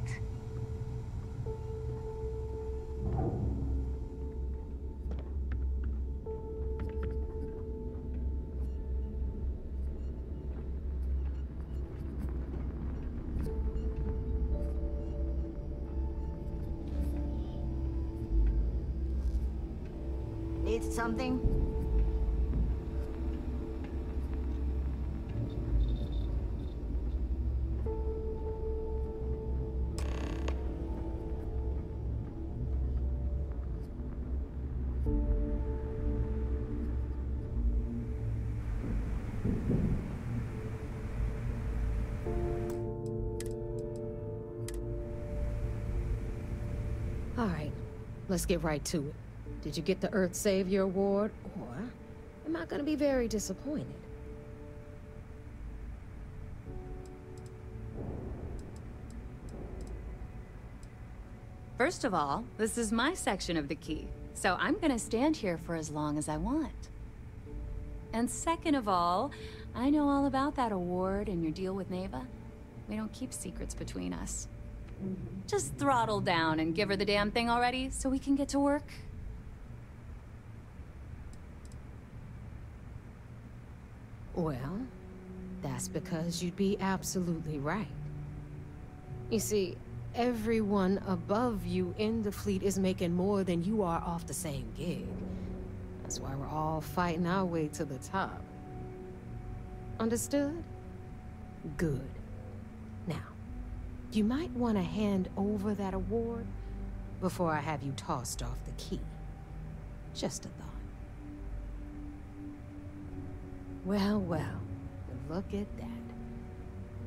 Need something? All right, let's get right to it. Did you get the Earth Savior Award, or am I gonna be very disappointed? First of all, this is my section of the key, so I'm gonna stand here for as long as I want. And second of all, I know all about that award and your deal with Neva. We don't keep secrets between us. Just throttle down and give her the damn thing already so we can get to work. Well, that's because you'd be absolutely right. You see, everyone above you in the fleet is making more than you are off the same gig. That's why we're all fighting our way to the top. Understood? Good. Now, you might want to hand over that award before I have you tossed off the key. Just a thought. Well, well, look at that.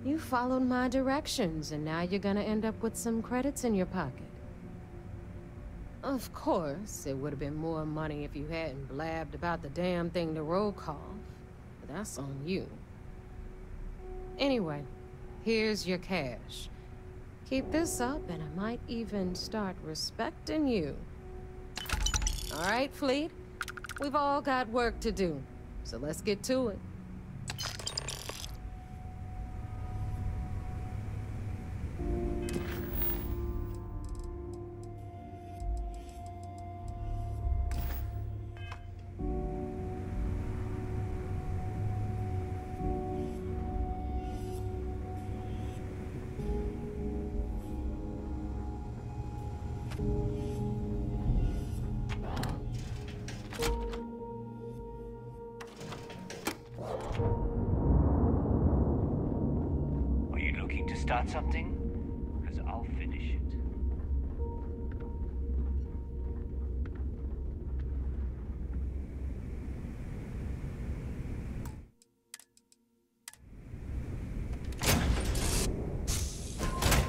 You followed my directions, and now you're gonna end up with some credits in your pocket. Of course, it would have been more money if you hadn't blabbed about the damn thing to roll call, but that's on you. Anyway, here's your cash. Keep this up, and I might even start respecting you. All right, Fleet? We've all got work to do, so let's get to it. start something? Because I'll finish it.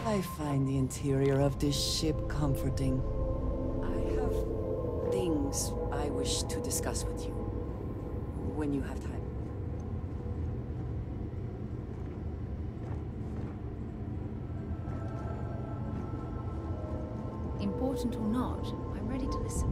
I find the interior of this ship comforting. I have things I wish to discuss with you. When you have time. Important or not, I'm ready to listen.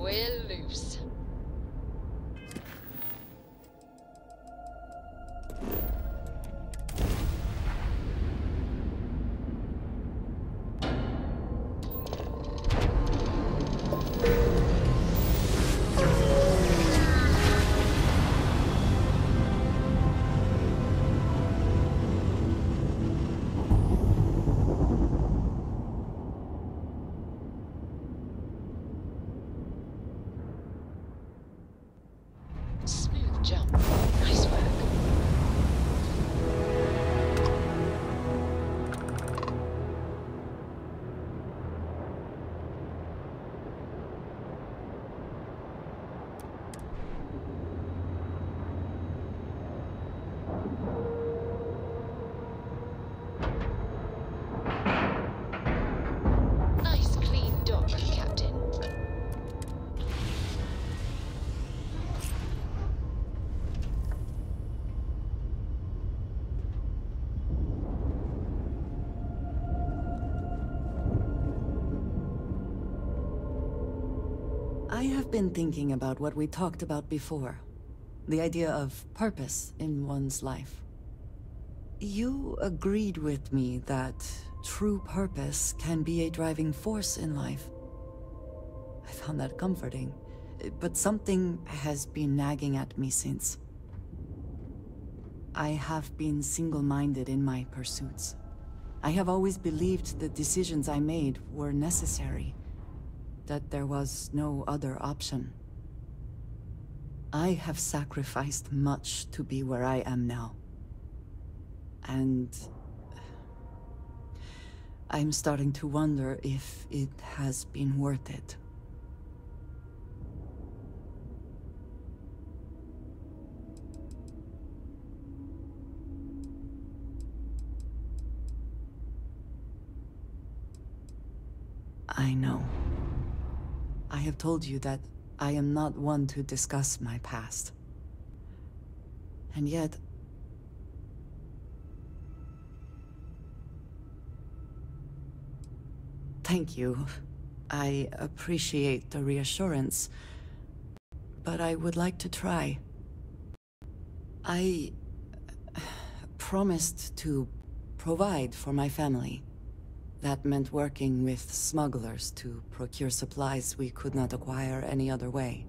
We're loose. Smooth jump. Nice work. Nice clean dock, Captain. I have been thinking about what we talked about before. The idea of purpose in one's life. You agreed with me that true purpose can be a driving force in life. I found that comforting, but something has been nagging at me since. I have been single-minded in my pursuits. I have always believed the decisions I made were necessary, that there was no other option. I have sacrificed much to be where I am now. And I'm starting to wonder if it has been worth it. I know. I have told you that I am not one to discuss my past. And yet... Thank you. I appreciate the reassurance, but I would like to try. I promised to provide for my family. That meant working with smugglers to procure supplies we could not acquire any other way.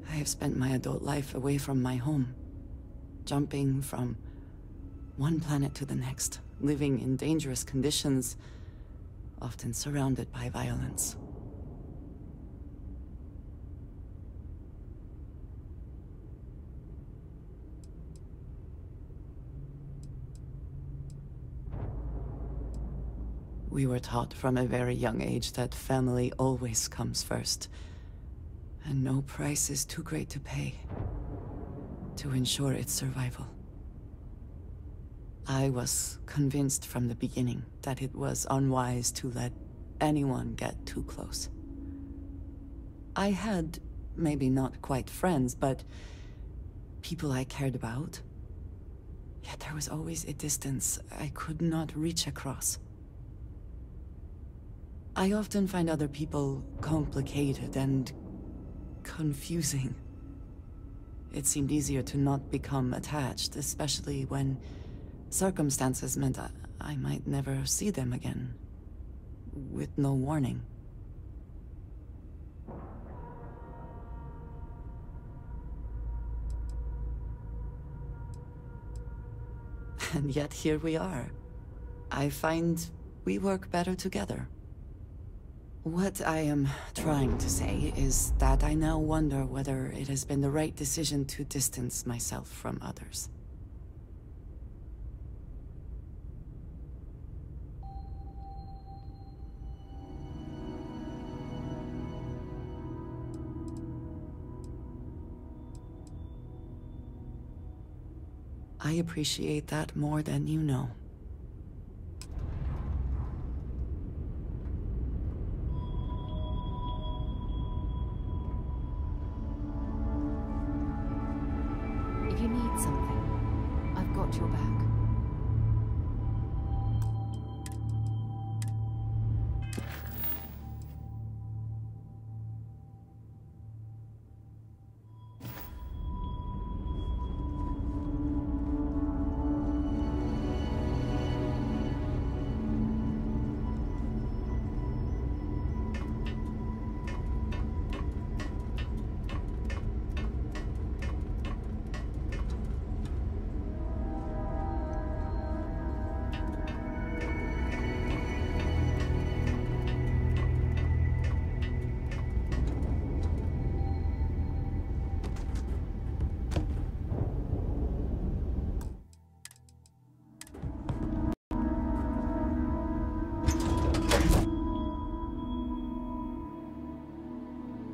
I have spent my adult life away from my home, jumping from one planet to the next, living in dangerous conditions, often surrounded by violence. We were taught from a very young age that family always comes first, and no price is too great to pay to ensure its survival. I was convinced from the beginning that it was unwise to let anyone get too close. I had, maybe not quite friends, but people I cared about. Yet there was always a distance I could not reach across. I often find other people complicated and confusing. It seemed easier to not become attached, especially when circumstances meant I might never see them again, with no warning. And yet here we are. I find we work better together. What I am trying to say is that I now wonder whether it has been the right decision to distance myself from others. I appreciate that more than you know. If you need something, I've got your back.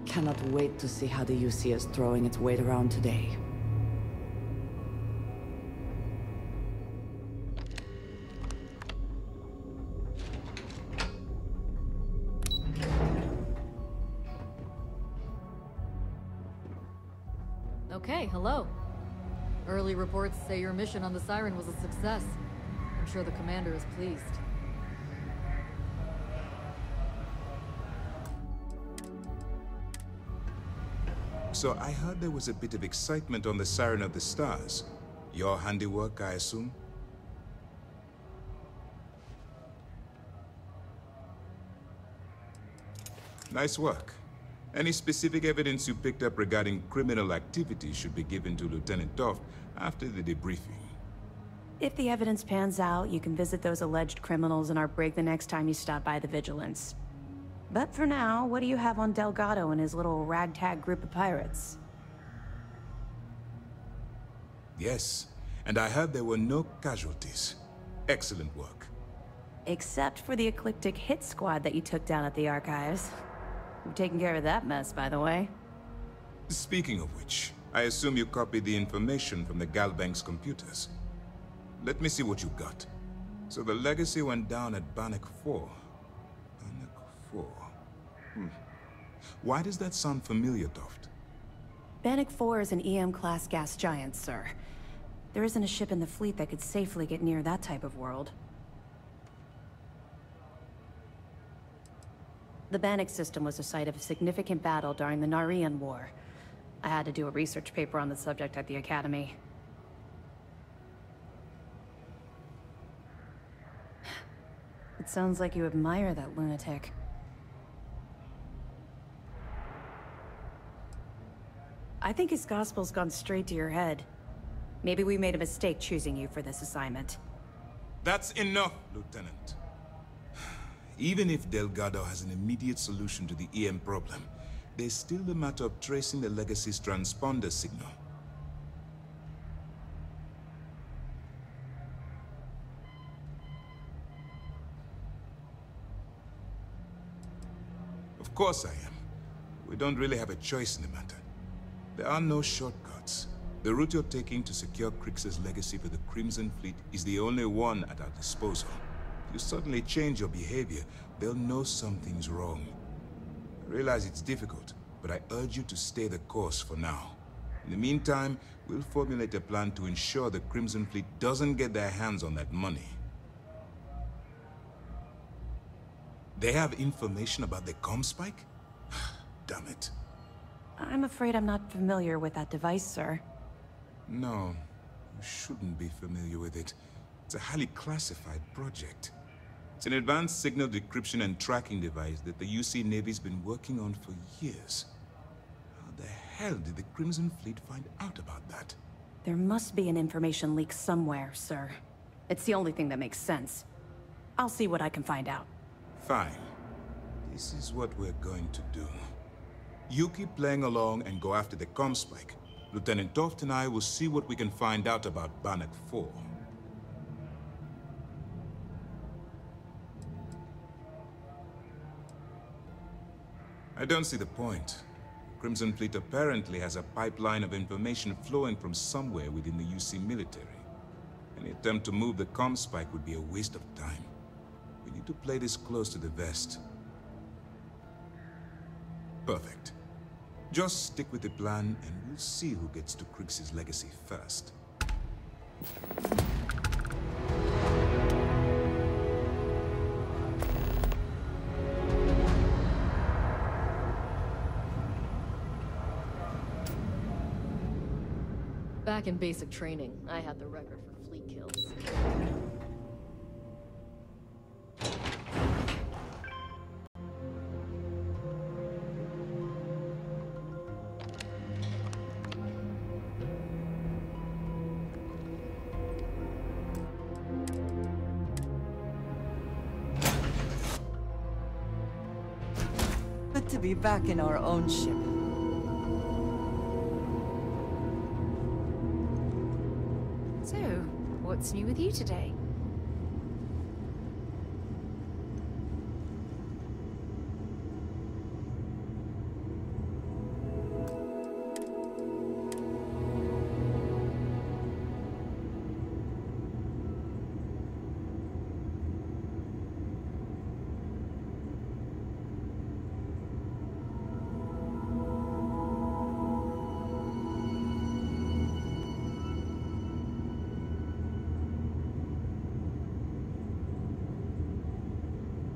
Cannot wait to see how the UC is throwing its weight around today. Okay, hello. Early reports say your mission on the Siren was a success. I'm sure the commander is pleased. So I heard there was a bit of excitement on the Siren of the Stars. Your handiwork, I assume? Nice work. Any specific evidence you picked up regarding criminal activity should be given to Lieutenant Toft after the debriefing. If the evidence pans out, you can visit those alleged criminals in our brig the next time you stop by the Vigilance. But for now, what do you have on Delgado and his little ragtag group of pirates? Yes, and I heard there were no casualties. Excellent work. Except for the eclectic hit squad that you took down at the archives. You've taken care of that mess, by the way. Speaking of which, I assume you copied the information from the Galbank's computers. Let me see what you got. So the Legacy went down at Bannock 4. Bannock 4. Why does that sound familiar, Toft? Bannock 4 is an EM-class gas giant, sir. There isn't a ship in the fleet that could safely get near that type of world. The Bannock system was the site of a significant battle during the Narian War. I had to do a research paper on the subject at the Academy. It sounds like you admire that lunatic. I think his gospel's gone straight to your head. Maybe we made a mistake choosing you for this assignment. That's enough, Lieutenant. Even if Delgado has an immediate solution to the EM problem, there's still the matter of tracing the Legacy's transponder signal. Of course I am. We don't really have a choice in the matter. There are no shortcuts. The route you're taking to secure Crix's legacy for the Crimson Fleet is the only one at our disposal. If you suddenly change your behavior, they'll know something's wrong. I realize it's difficult, but I urge you to stay the course for now. In the meantime, we'll formulate a plan to ensure the Crimson Fleet doesn't get their hands on that money. They have information about the comm spike? Damn it. I'm afraid I'm not familiar with that device, sir. No, you shouldn't be familiar with it. It's a highly classified project. It's an advanced signal decryption and tracking device that the UC Navy's been working on for years. How the hell did the Crimson Fleet find out about that? There must be an information leak somewhere, sir. It's the only thing that makes sense. I'll see what I can find out. Fine. This is what we're going to do. You keep playing along and go after the comm spike. Lieutenant Toft and I will see what we can find out about Bannock 4. I don't see the point. Crimson Fleet apparently has a pipeline of information flowing from somewhere within the UC military. Any attempt to move the comm spike would be a waste of time. We need to play this close to the vest. Perfect. Just stick with the plan, and we'll see who gets to Krix's legacy first. Back in basic training, I had the record for fleet kills. Good to be back in our own ship. So, what's new with you today?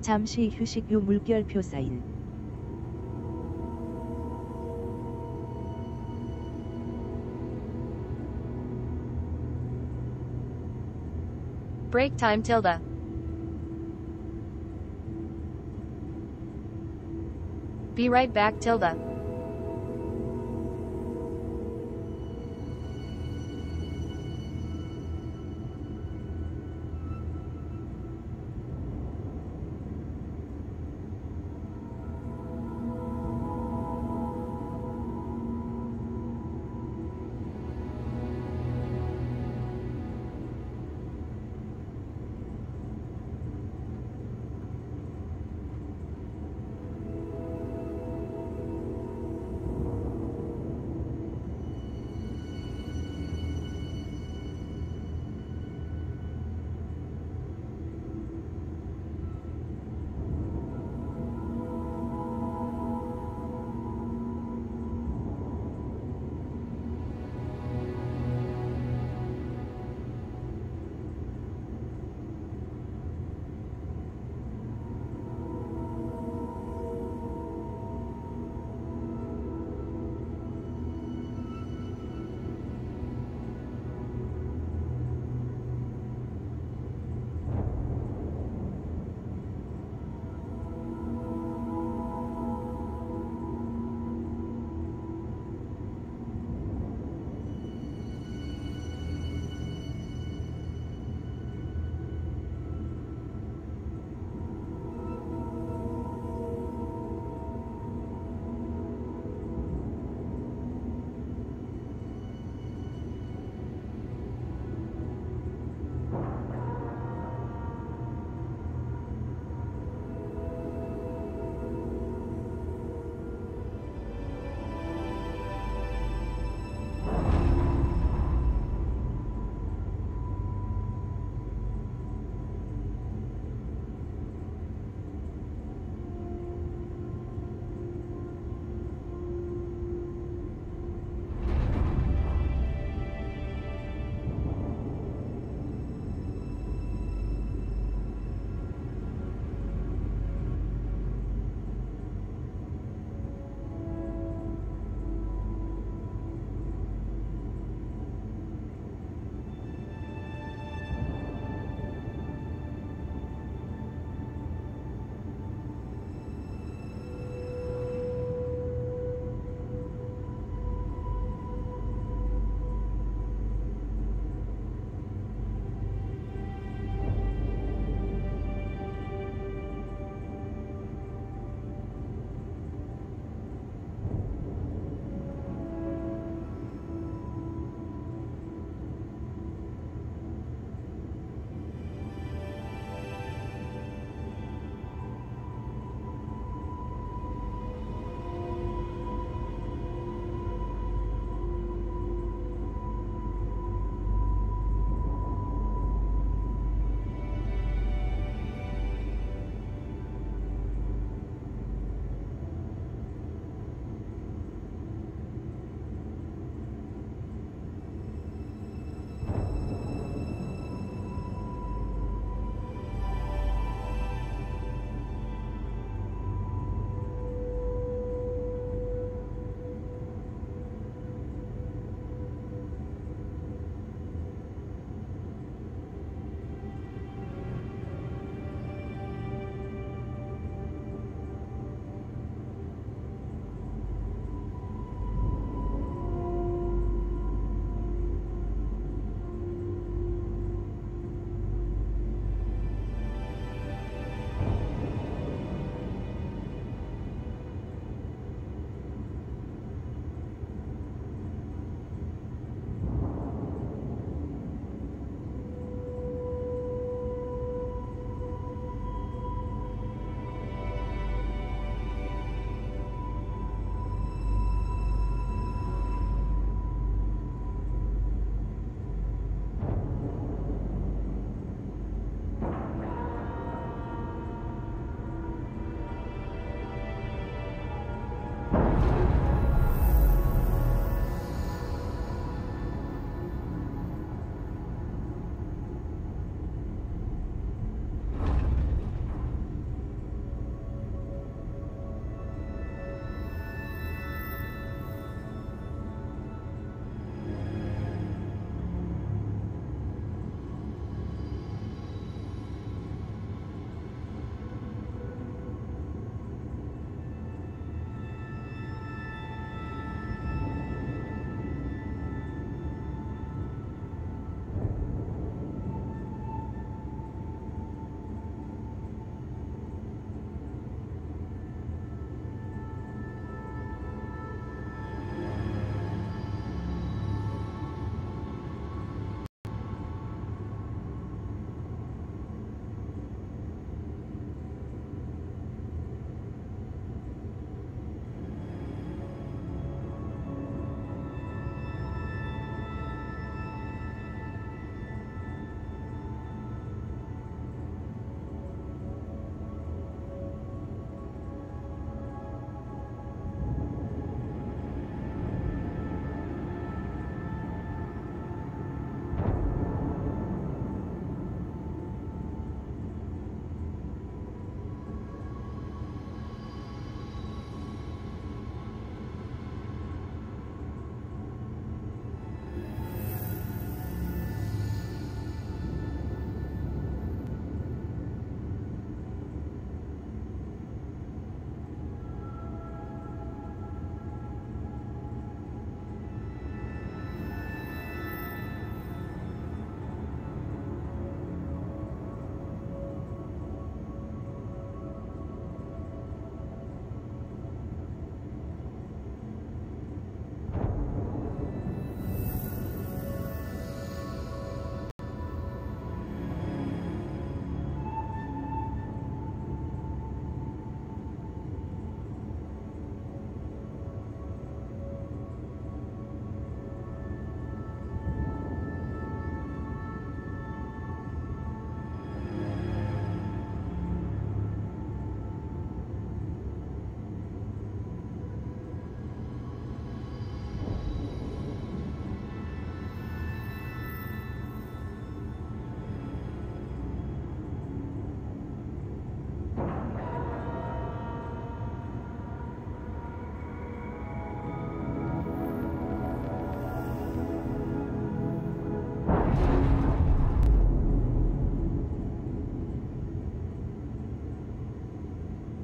잠시 휴식 후 물결표 사인. Break time tilde. Be right back tilde.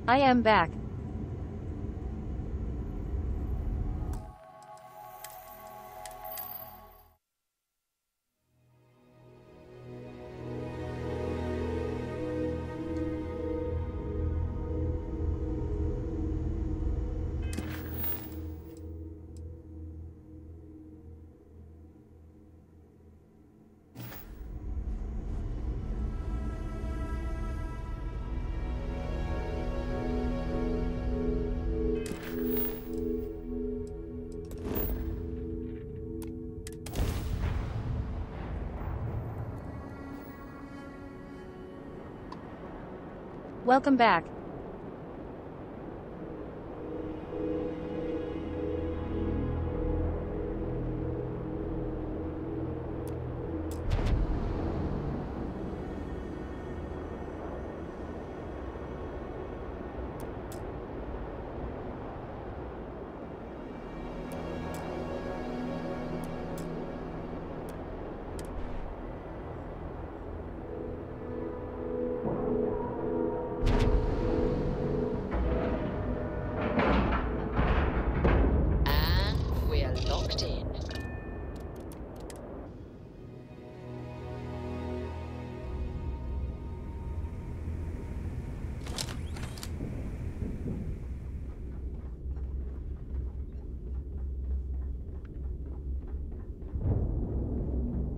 I am back. Welcome back.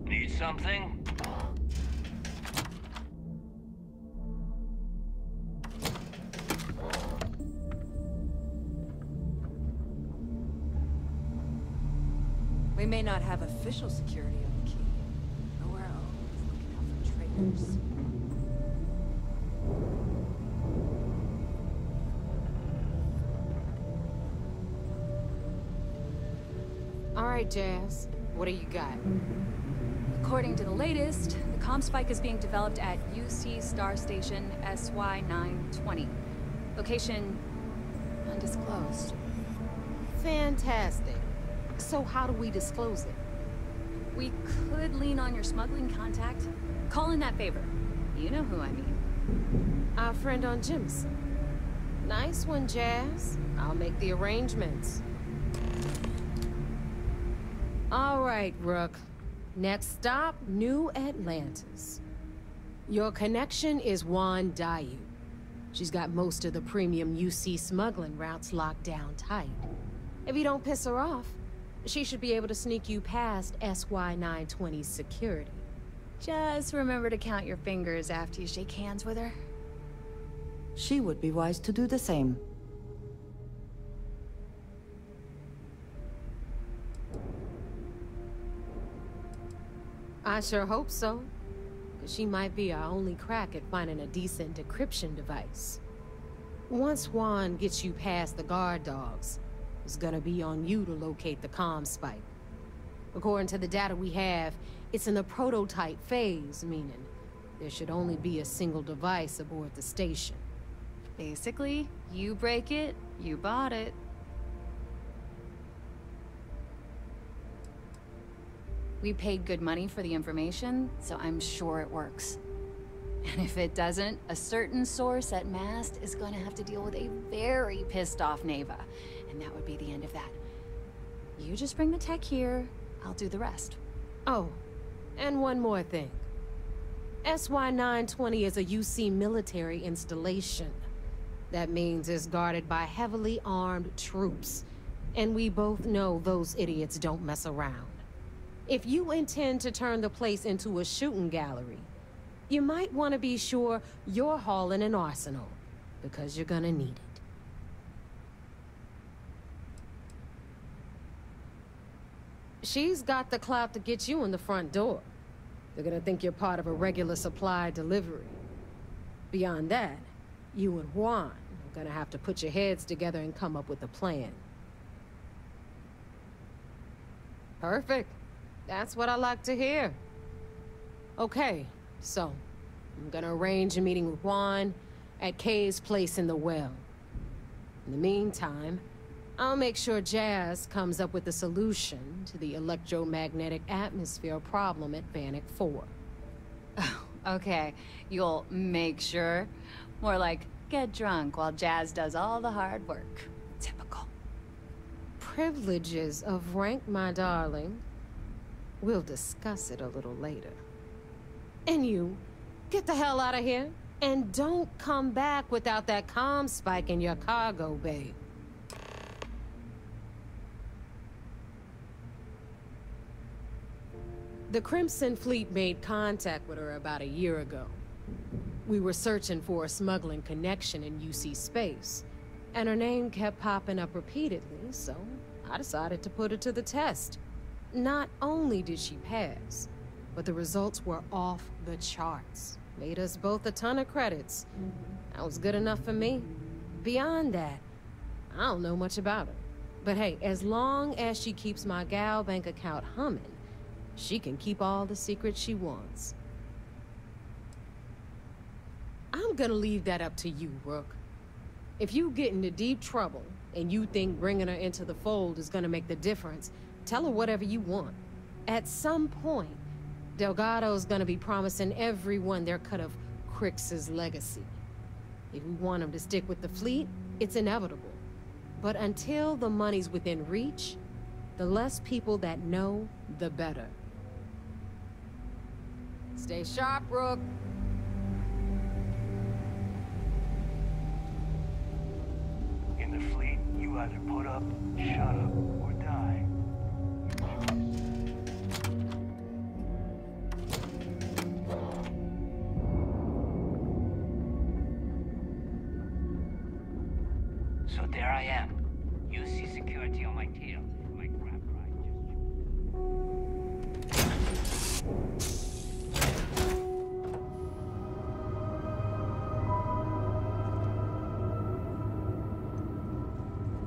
Need something? We may not have official security of the key, but we're always looking out for traitors. All right, Jazz. What do you got? According to the latest, the comm spike is being developed at UC Star Station SY-920. Location undisclosed. Fantastic. So how do we disclose it? We could lean on your smuggling contact. Call in that favor. You know who I mean. Our friend on Jimson. Nice one, Jazz. I'll make the arrangements. All right, Rook. Next stop, New Atlantis. Your connection is Juan Dayu. She's got most of the premium UC smuggling routes locked down tight. If you don't piss her off, she should be able to sneak you past SY-920's security. Just remember to count your fingers after you shake hands with her. She would be wise to do the same. I sure hope so. Because she might be our only crack at finding a decent decryption device. Once Juan gets you past the guard dogs, it's gonna be on you to locate the comm spike. According to the data we have, it's in the prototype phase, meaning there should only be a single device aboard the station. Basically, you break it, you bought it. We paid good money for the information, so I'm sure it works. And if it doesn't, a certain source at Mast is gonna have to deal with a very pissed off Neva. And that would be the end of that. You just bring the tech here, I'll do the rest. Oh, and one more thing. SY-920 is a UC military installation. That means it's guarded by heavily armed troops. And we both know those idiots don't mess around. If you intend to turn the place into a shooting gallery, you might want to be sure you're hauling an arsenal, because you're gonna need it. She's got the clout to get you in the front door. They're gonna think you're part of a regular supply delivery. Beyond that, you and Juan are gonna have to put your heads together and come up with a plan. Perfect. That's what I like to hear. Okay, so I'm gonna arrange a meeting with Juan at Kay's place in the well. In the meantime, I'll make sure Jazz comes up with a solution to the electromagnetic atmosphere problem at Bannock 4. Oh, okay. You'll make sure? More like, get drunk while Jazz does all the hard work. Typical. Privileges of rank, my darling. We'll discuss it a little later. And you, get the hell out of here. And don't come back without that comm spike in your cargo bay. The Crimson Fleet made contact with her about a year ago. We were searching for a smuggling connection in UC space, and her name kept popping up repeatedly, so I decided to put her to the test. Not only did she pass, but the results were off the charts. Made us both a ton of credits. That was good enough for me. Beyond that, I don't know much about her. But hey, as long as she keeps my gal bank account humming, she can keep all the secrets she wants. I'm gonna leave that up to you, Rook. If you get into deep trouble, and you think bringing her into the fold is gonna make the difference, tell her whatever you want. At some point, Delgado's gonna be promising everyone their cut of Crix's legacy. If we want him to stick with the fleet, it's inevitable. But until the money's within reach, the less people that know, the better. Stay sharp, Rook. In the fleet, you either put up, shut up, or die. So there I am. You see security on my tail. My grab ride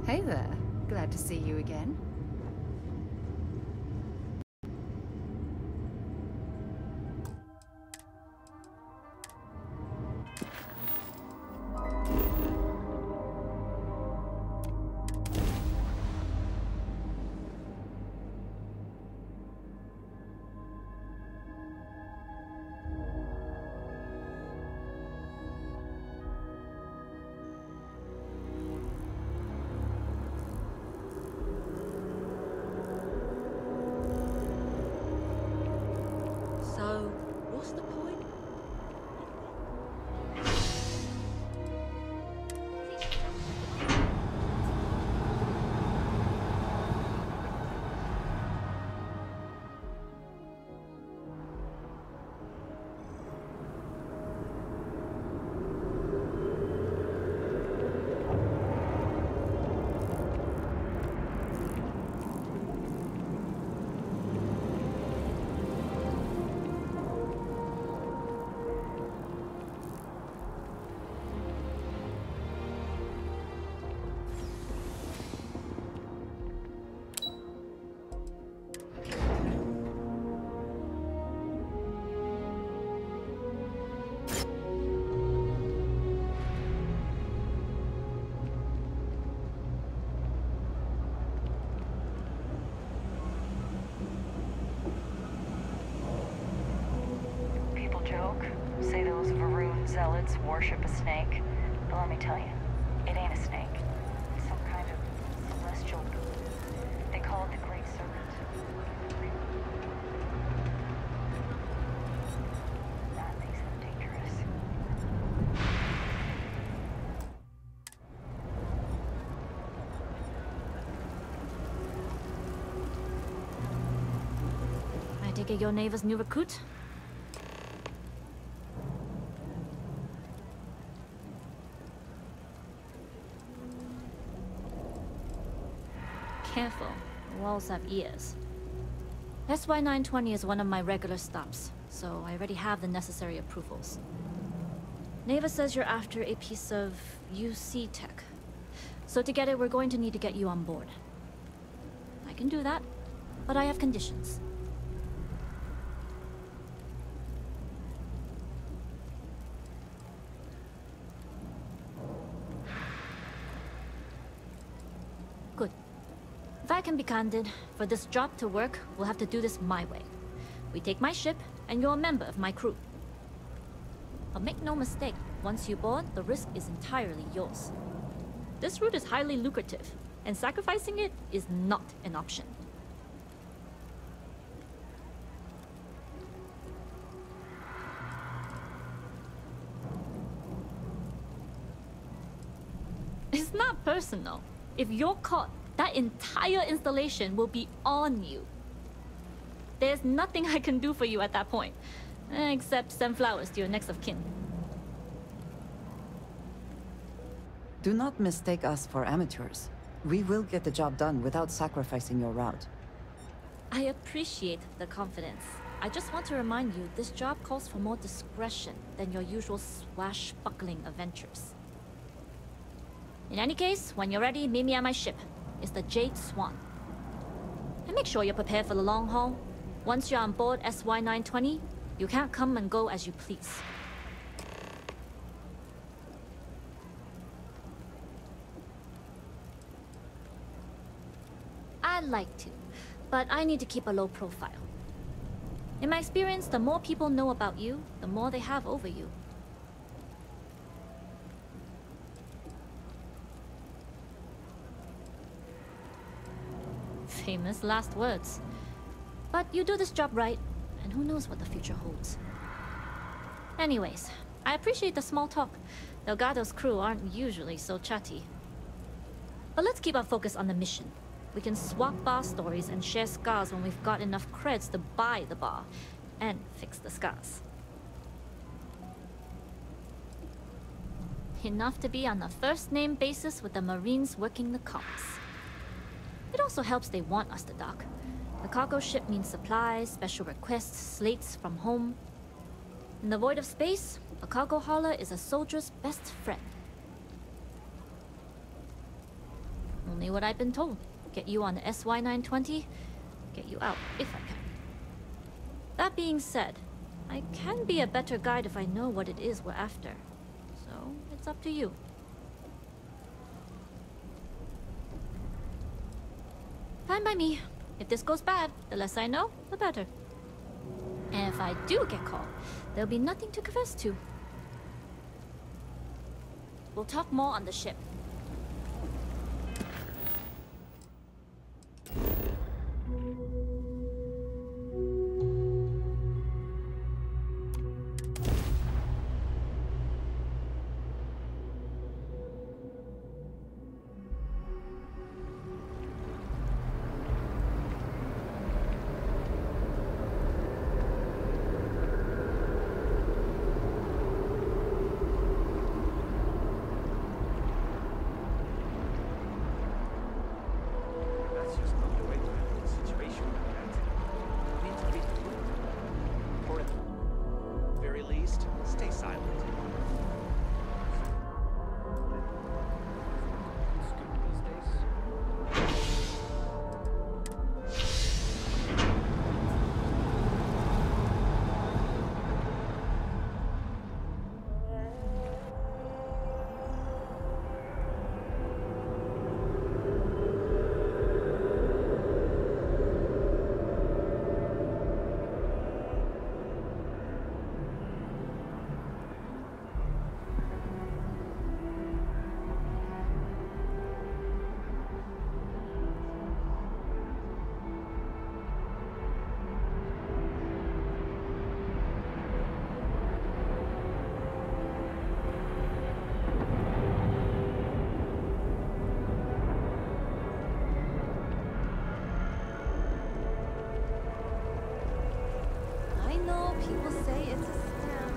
Hey there. Glad to see you again. So, what's the point? People joke, say those Varun zealots worship a snake. But let me tell you, it ain't a snake. It's some kind of celestial being. They call it the Great Serpent. That makes them dangerous. I take it your neighbor's new recruit? Careful, the walls have ears. That's why 920 is one of my regular stops, so I already have the necessary approvals. Neva says you're after a piece of UC tech. So to get it, we're going to need to get you on board. I can do that, but I have conditions. Good. If I can be candid, for this job to work, we'll have to do this my way. We take my ship, and you're a member of my crew. But make no mistake, Once you board, the risk is entirely yours. This route is highly lucrative, and sacrificing it is not an option. It's not personal. If you're caught, that entire installation will be on you. There's nothing I can do for you at that point, except send flowers to your next of kin. Do not mistake us for amateurs. We will get the job done without sacrificing your route. I appreciate the confidence. I just want to remind you, this job calls for more discretion than your usual swashbuckling adventures. In any case, when you're ready, meet me at my ship. It's the Jade Swan. And make sure you're prepared for the long haul. Once you're on board SY-920, you can't come and go as you please. I'd like to, but I need to keep a low profile. In my experience, the more people know about you, the more they have over you. Famous last words. But you do this job right, and who knows what the future holds. Anyways, I appreciate the small talk. Delgado's crew aren't usually so chatty. But let's keep our focus on the mission. We can swap bar stories and share scars when we've got enough creds to buy the bar and fix the scars. Enough to be on a first-name basis with the Marines working the comms. It also helps they want us to dock. The cargo ship means supplies, special requests, slates from home. In the void of space, a cargo hauler is a soldier's best friend. Only what I've been told. Get you on the SY-920, get you out if I can. That being said, I can be a better guide if I know what it is we're after. So, it's up to you. Fine by me. If this goes bad, the less I know, the better. And if I do get caught, there'll be nothing to confess to. We'll talk more on the ship. People say it's a scam.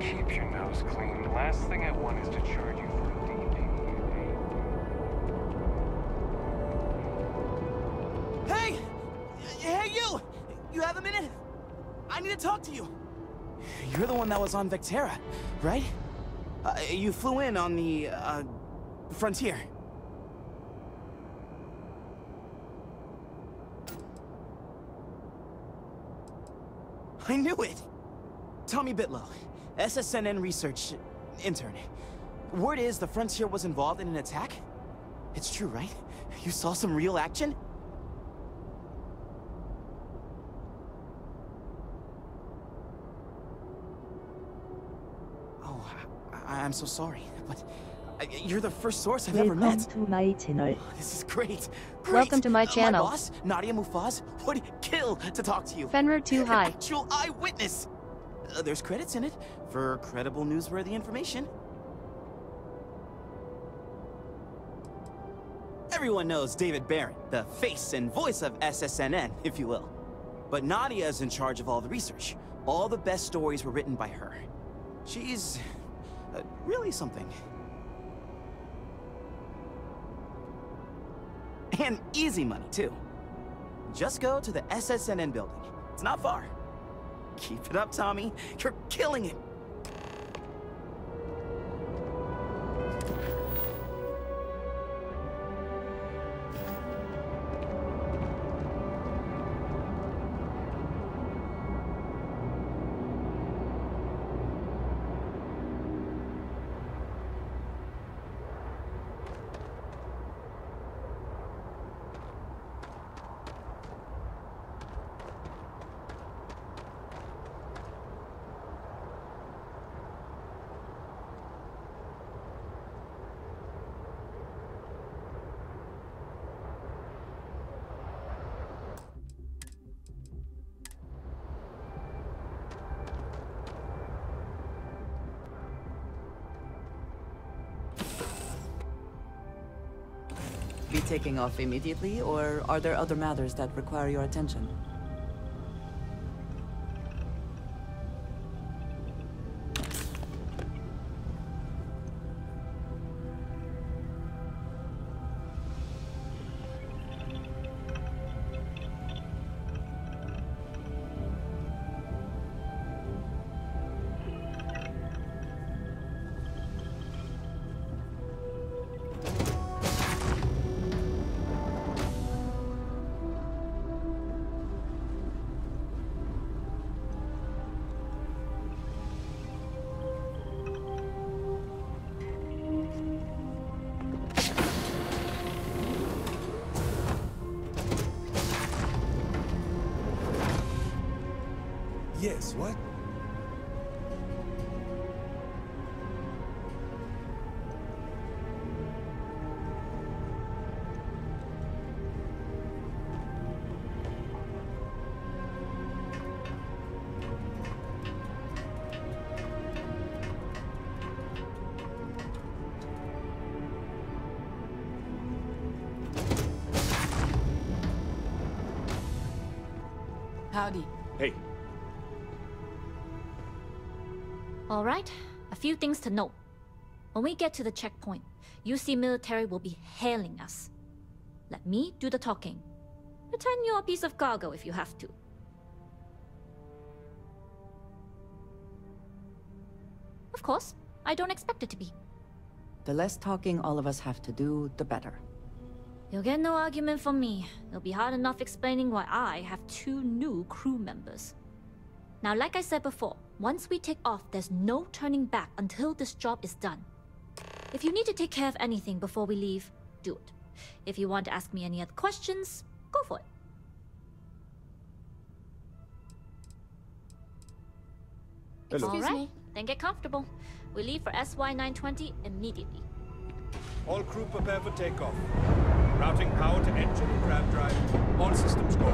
Keep your nose clean. The last thing I want is to charge you for a DP. Hey! Hey, you! You have a minute? I need to talk to you. You're the one that was on Vectera, right? You flew in on the, Frontier. I knew it! Tommy Bitlow, SSNN research intern. Word is the Frontier was involved in an attack? It's true, right? You saw some real action? Oh, I'm so sorry, but you're the first source I've ever met. Welcome to my channel. This is great. Great. Welcome to my channel. My boss, Nadia Mufaz, would kill to talk to you. Fenrir too high. An actual eyewitness. There's credits in it for credible, newsworthy information. Everyone knows David Barron, the face and voice of SSNN, if you will. But Nadia is in charge of all the research. All the best stories were written by her. She's really something. And easy money, too. Just go to the SSNN building. It's not far. Keep it up, Tommy. You're killing it. Be taking off immediately, or are there other matters that require your attention? Yes, what? Howdy. Hey. All right, a few things to note. When we get to the checkpoint, UC military will be hailing us. Let me do the talking. Pretend you're a piece of cargo if you have to. Of course, I don't expect it to be. The less talking all of us have to do, the better. You'll get no argument from me. It'll be hard enough explaining why I have 2 new crew members. Now, like I said before, once we take off, there's no turning back until this job is done. If you need to take care of anything before we leave, do it. If you want to ask me any other questions, go for it. Hello. All right, then get comfortable. We leave for SY-920 immediately. All crew prepare for takeoff. Routing power to engine and grav drive. All systems go.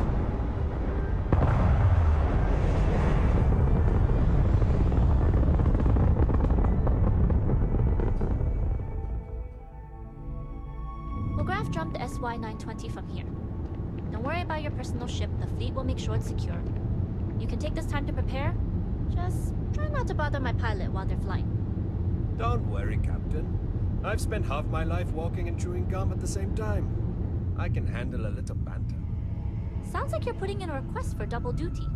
We'll grav jump the SY-920 from here. Don't worry about your personal ship. The fleet will make sure it's secure. You can take this time to prepare. Just try not to bother my pilot while they're flying. Don't worry, Captain. I've spent half my life walking and chewing gum at the same time. I can handle a little banter. Sounds like you're putting in a request for double duty.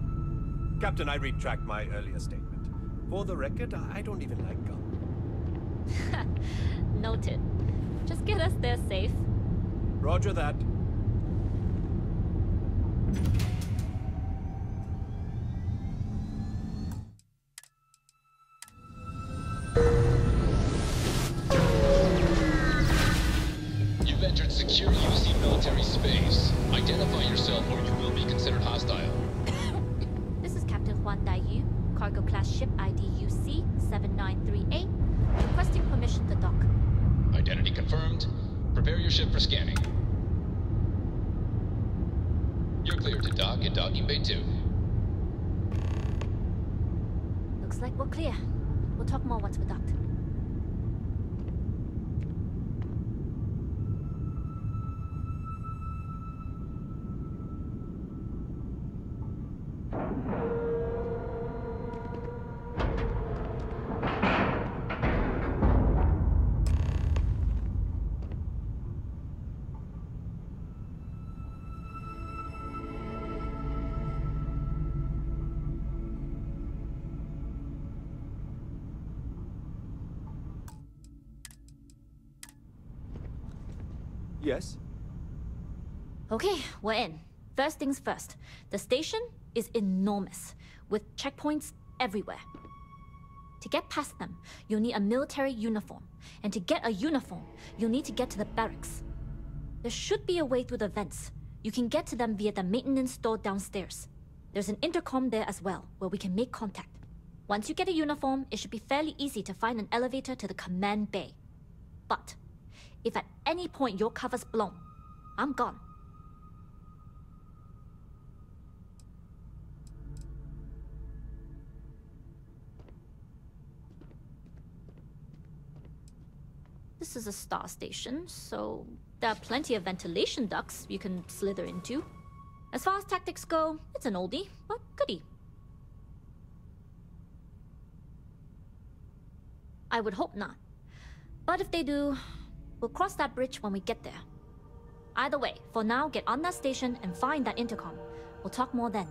Captain, I retract my earlier statement. For the record, I don't even like gum. Noted. Just get us there safe. Roger that. J1 Dayu, cargo class ship ID UC 7938, requesting permission to dock. Identity confirmed. Prepare your ship for scanning. You're cleared to dock at docking bay 2. Looks like we're clear. We'll talk more once we're docked. Yes? Okay, we're in. First things first. The station is enormous, with checkpoints everywhere. To get past them, you'll need a military uniform. And to get a uniform, you'll need to get to the barracks. There should be a way through the vents. You can get to them via the maintenance store downstairs. There's an intercom there as well, where we can make contact. Once you get a uniform, it should be fairly easy to find an elevator to the command bay. But if at any point your cover's blown, I'm gone. This is a star station, so there are plenty of ventilation ducts you can slither into. As far as tactics go, it's an oldie, but goodie. I would hope not. But if they do, we'll cross that bridge when we get there. Either way, for now, get on that station and find that intercom. We'll talk more then.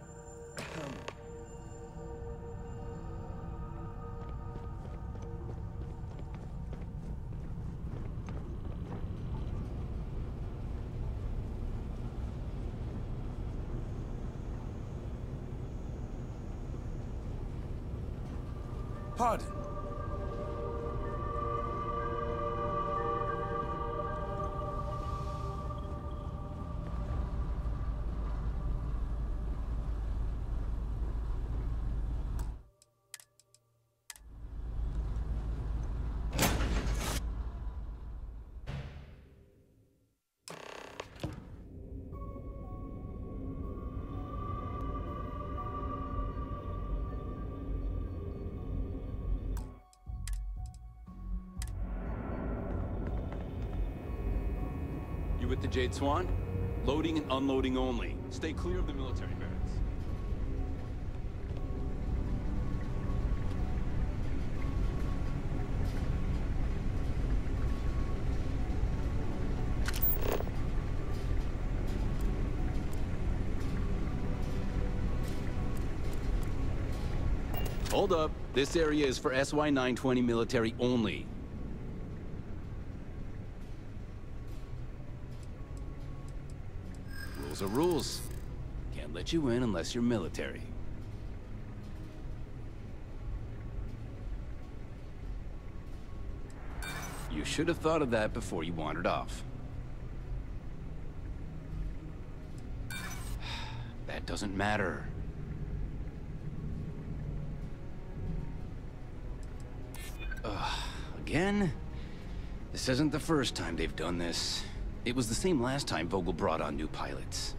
Pardon. With the Jade Swan? Loading and unloading only. Stay clear of the military barracks. Hold up. This area is for SY-920 military only. Rules are rules. Can't let you in unless you're military. You should have thought of that before you wandered off. That doesn't matter. Again? This isn't the first time they've done this. It was the same last time Vogel brought on new pilots.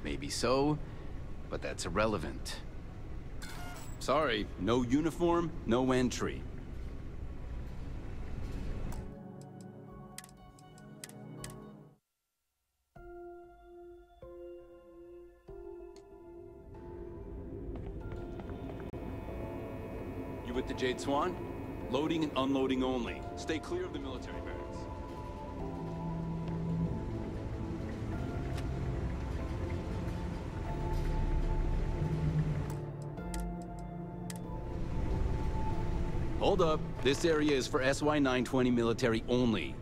Maybe so, but that's irrelevant. Sorry, no uniform, no entry. You with the Jade Swan? Loading and unloading only. Stay clear of the military barracks. Hold up. This area is for SY-920 military only.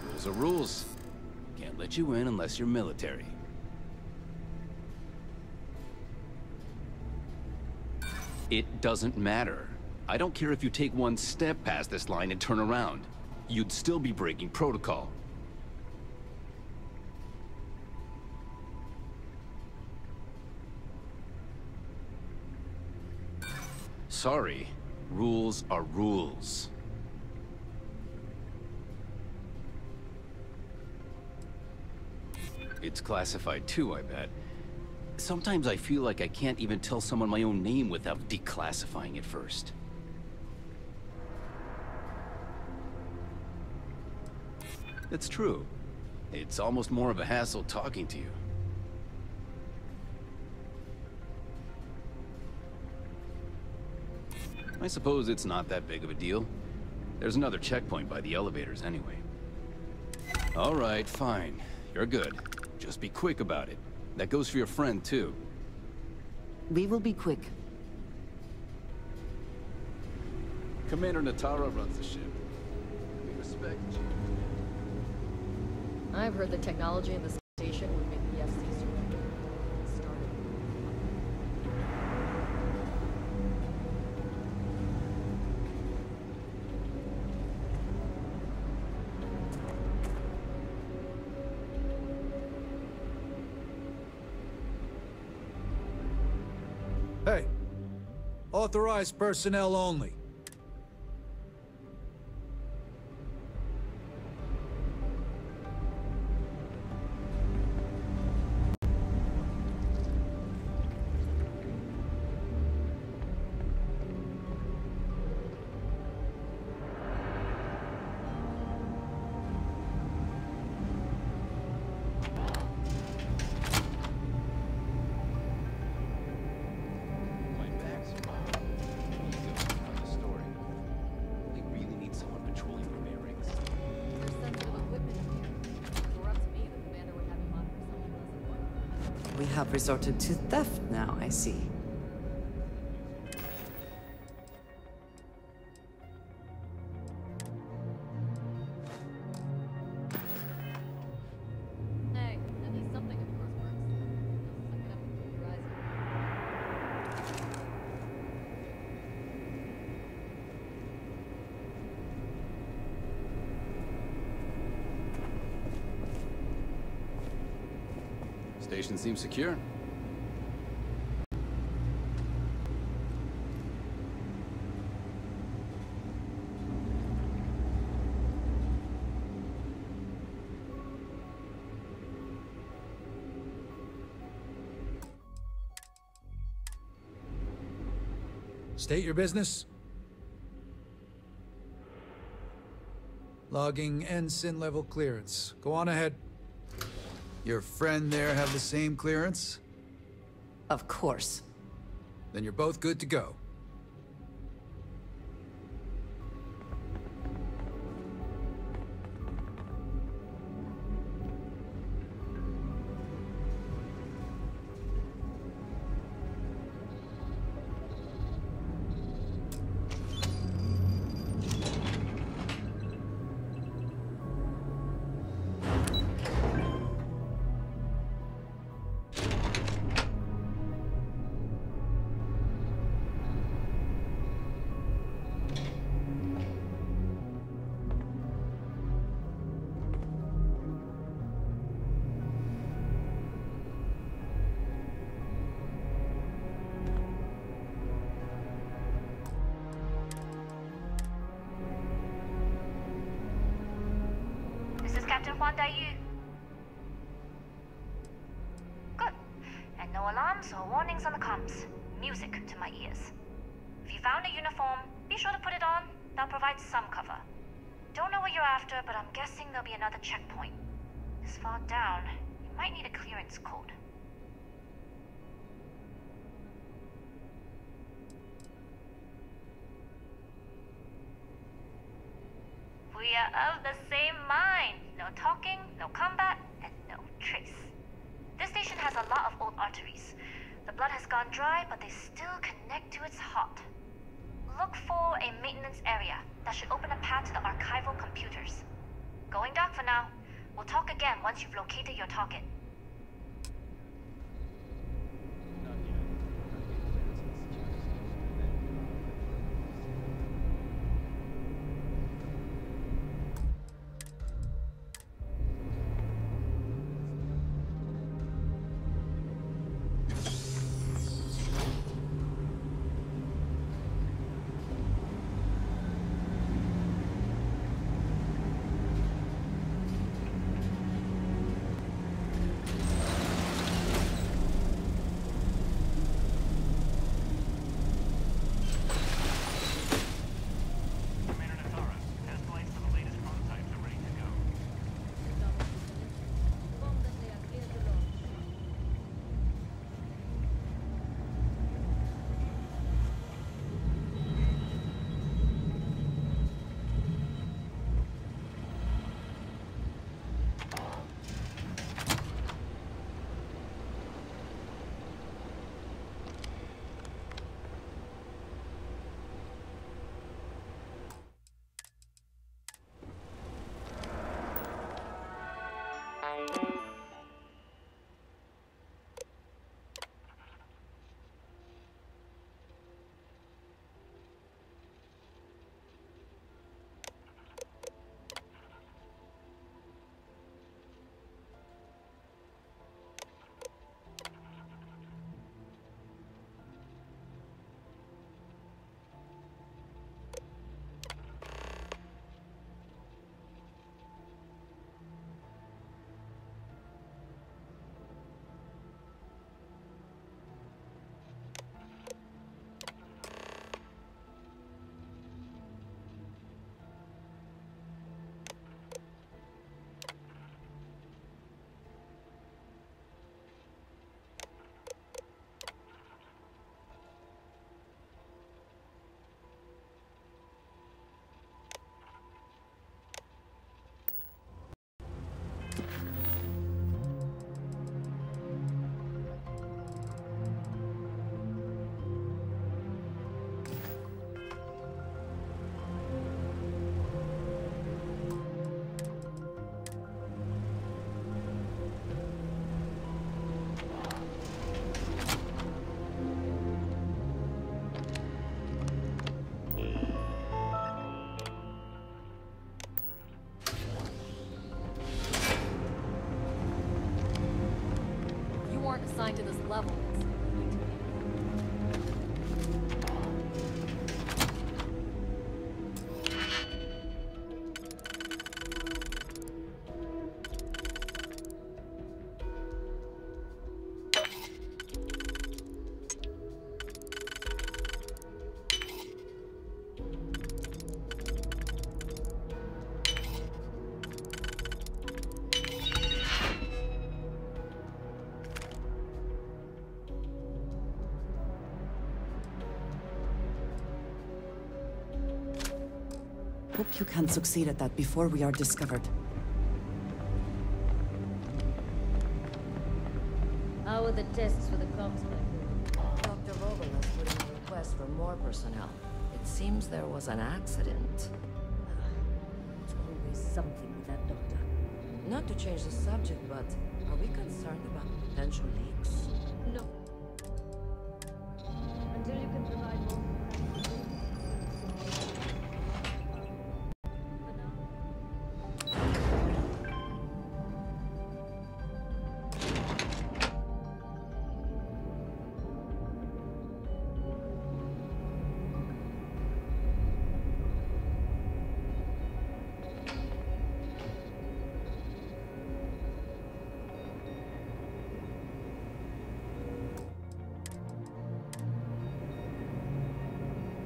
Rules are rules. Can't let you in unless you're military. It doesn't matter. I don't care if you take one step past this line and turn around. You'd still be breaking protocol. Sorry, rules are rules. It's classified too, I bet. Sometimes I feel like I can't even tell someone my own name without declassifying it first. It's true. It's almost more of a hassle talking to you. I suppose it's not that big of a deal. There's another checkpoint by the elevators anyway. All right, fine. You're good. Just be quick about it. That goes for your friend, too. We will be quick. Commander Natara runs the ship. We respect you. I've heard the technology in the station would make the FC surrender. Hey, authorized personnel only. We have resorted to theft now, I see. Hey, at least something of yours works. Suck it up and keep your eyes Station seems secure. State your business. Logging ensign level clearance. Go on ahead. Your friend there have the same clearance? Of course. Then you're both good to go. Captain Huan Daiyu. Good. And no alarms or warnings on the comms. Music to my ears. If you found a uniform, be sure to put it on. That'll provide some cover. Don't know what you're after, but I'm guessing there'll be another checkpoint. This far down, you might need a clearance code. We are of the same mind. No talking, no combat, and no trace. This station has a lot of old arteries. The blood has gone dry, but they still connect to its heart. Look for a maintenance area. That should open a path to the archival computers. Going dark for now. We'll talk again once you've located your target. to this level. Hope you can succeed at that before we are discovered. How are the tests for the comms back? Dr. Vogel has put in a request for more personnel. It seems there was an accident. There's always something with that doctor. Not to change the subject, but are we concerned about potential leaks? No. Until you can provide more.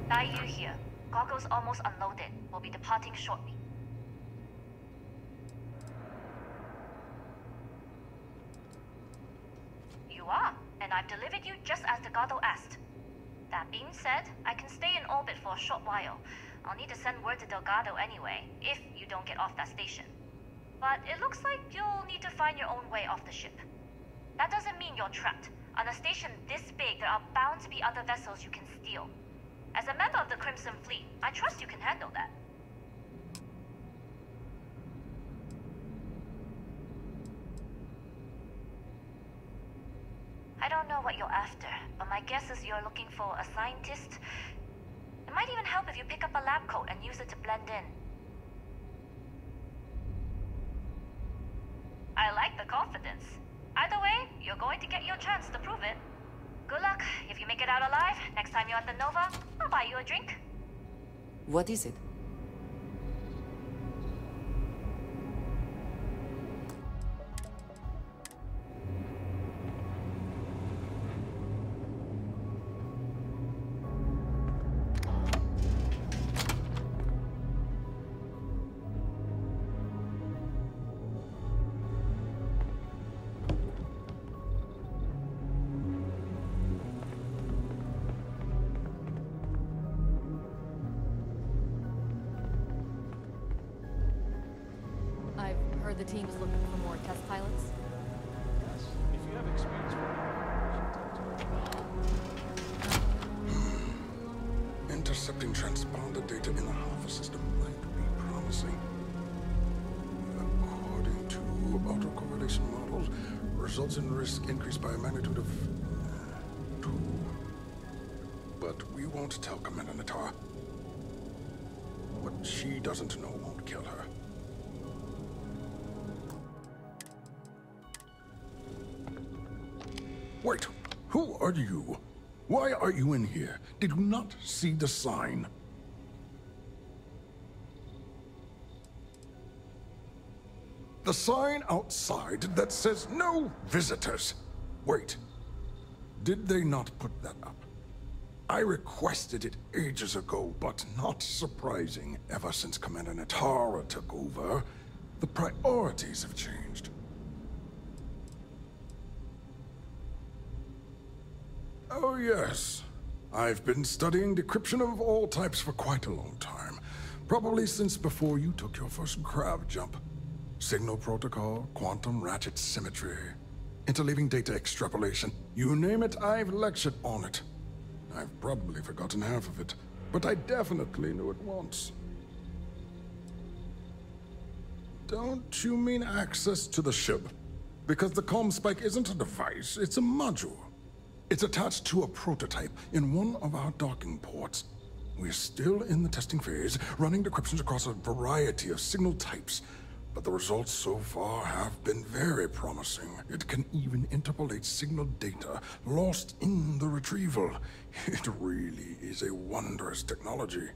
Daiyu here. Goggles almost unloaded. We'll be departing shortly. You are, and I've delivered you just as Delgado asked. That being said, I can stay in orbit for a short while. I'll need to send word to Delgado anyway, if you don't get off that station. But it looks like you'll need to find your own way off the ship. That doesn't mean you're trapped. On a station this big, there are bound to be other vessels you can steal. As a member of the Crimson Fleet, I trust you can handle that. I don't know what you're after, but my guess is you're looking for a scientist. It might even help if you pick up a lab coat and use it to blend in. I like the confidence. Either way, you're going to get your chance to prove it. Good luck. If you make it out alive, next time you're at the Nova, I'll buy you a drink. What is it? I've heard the team is looking for more test pilots. Yes, if you have experience Intercepting transponder data in the Alpha system might be promising. According to autocorrelation models, results in risk increased by a magnitude of 2. But we won't tell Commander Natar. What she doesn't know won't kill her. Wait, who are you? Why are you in here? Did you not see the sign? The sign outside that says no visitors. Wait, did they not put that up? I requested it ages ago, but not surprising. Ever since Commander Natara took over, the priorities have changed. Oh yes. I've been studying decryption of all types for quite a long time. Probably since before you took your first grav jump. Signal protocol, quantum ratchet symmetry, interleaving data extrapolation. You name it, I've lectured on it. I've probably forgotten half of it, but I definitely knew it once. Don't you mean access to the ship? Because the comm spike isn't a device, it's a module. It's attached to a prototype in one of our docking ports. We're still in the testing phase, running decryptions across a variety of signal types. but the results so far have been very promising. It can even interpolate signal data lost in the retrieval. It really is a wondrous technology.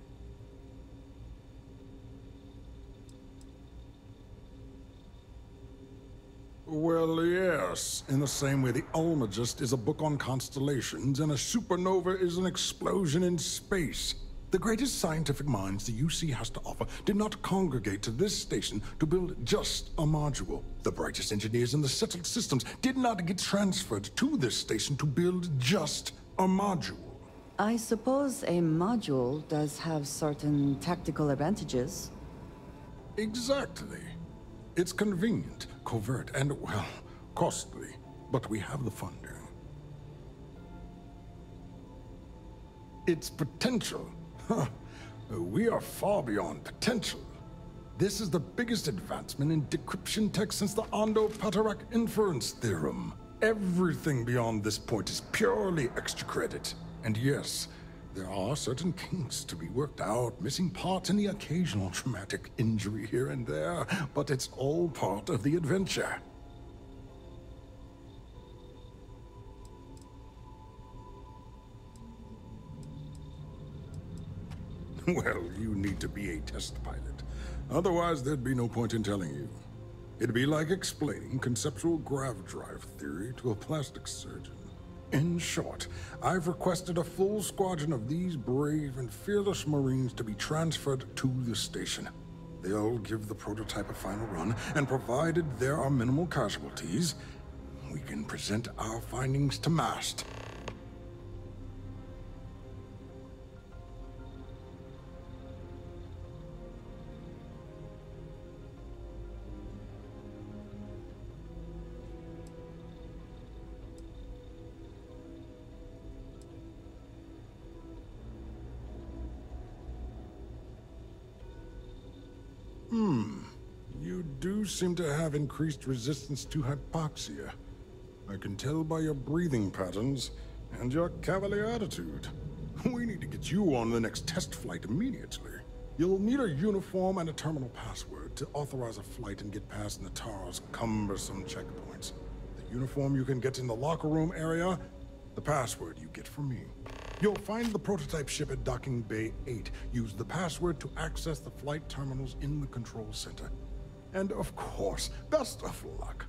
Well, yes. In the same way the Almagest is a book on constellations and a supernova is an explosion in space. The greatest scientific minds the UC has to offer did not congregate to this station to build just a module. The brightest engineers in the settled systems did not get transferred to this station to build just a module. I suppose a module does have certain tactical advantages. Exactly. It's convenient, covert, and, well, costly. But we have the funding. Its potential. We are far beyond potential. This is the biggest advancement in decryption tech since the Ondo-Patarak inference theorem. Everything beyond this point is purely extra credit. And yes, there are certain kinks to be worked out, missing parts and the occasional traumatic injury here and there, but it's all part of the adventure. Well, you need to be a test pilot. Otherwise, there'd be no point in telling you. It'd be like explaining conceptual grav drive theory to a plastic surgeon. In short, I've requested a full squadron of these brave and fearless Marines to be transferred to the station. They'll give the prototype a final run, and provided there are minimal casualties, we can present our findings to MAST. You do seem to have increased resistance to hypoxia. I can tell by your breathing patterns and your cavalier attitude. We need to get you on the next test flight immediately. You'll need a uniform and a terminal password to authorize a flight and get past Natara's cumbersome checkpoints. The uniform you can get in the locker room area, the password you get from me. You'll find the prototype ship at Docking Bay 8. Use the password to access the flight terminals in the control center. And of course, best of luck.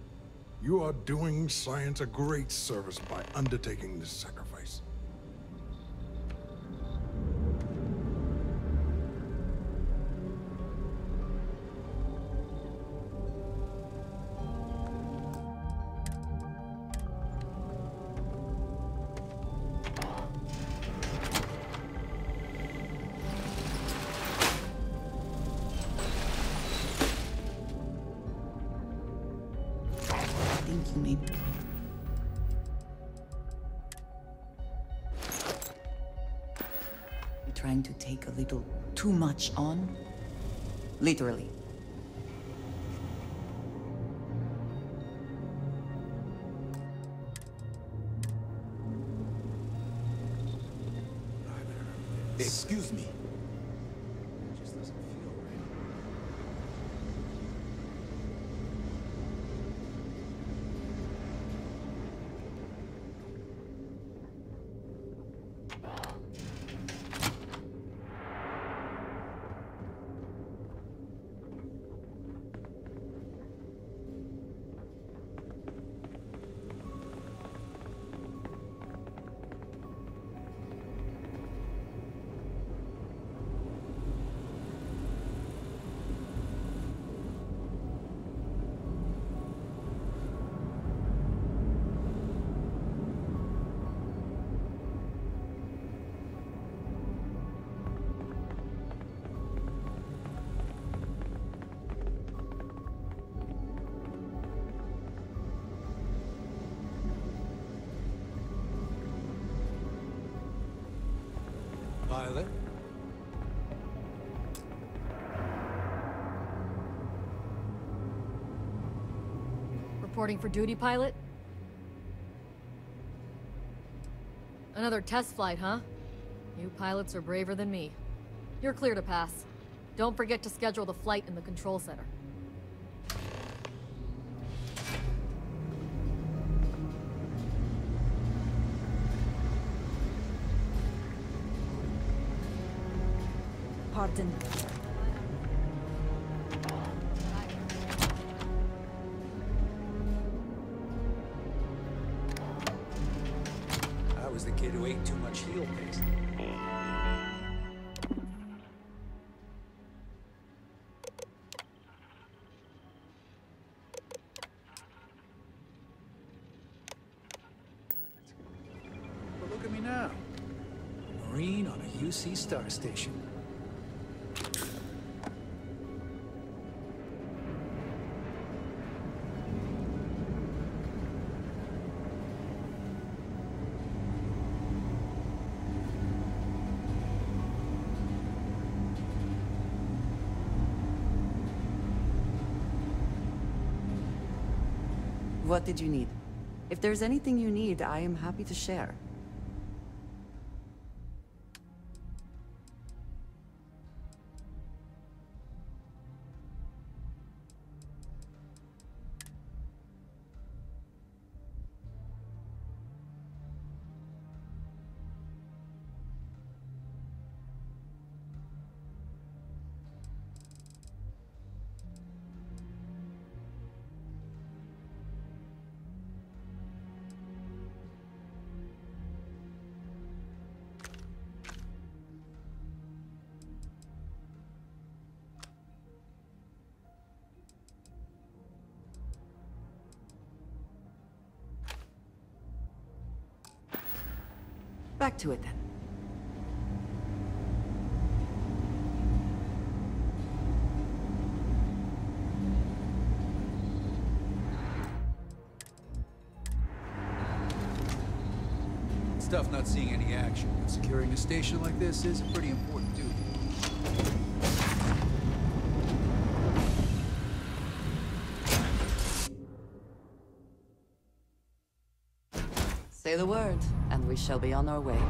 You are doing science a great service by undertaking this sacrifice. Thank you, mate. You're trying to take a little too much on? Literally. Excuse me. Pilot? Reporting for duty, pilot? Another test flight, huh? You pilots are braver than me. You're clear to pass. Don't forget to schedule the flight in the control center. pardon. I was the kid who ate too much heel paste. But look at me now. A Marine on a UC star station. What did you need? If there's anything you need, I am happy to share. Back to it then. Stuff not seeing any action, but securing a station like this is a pretty important duty. Say the word, and we shall be on our way.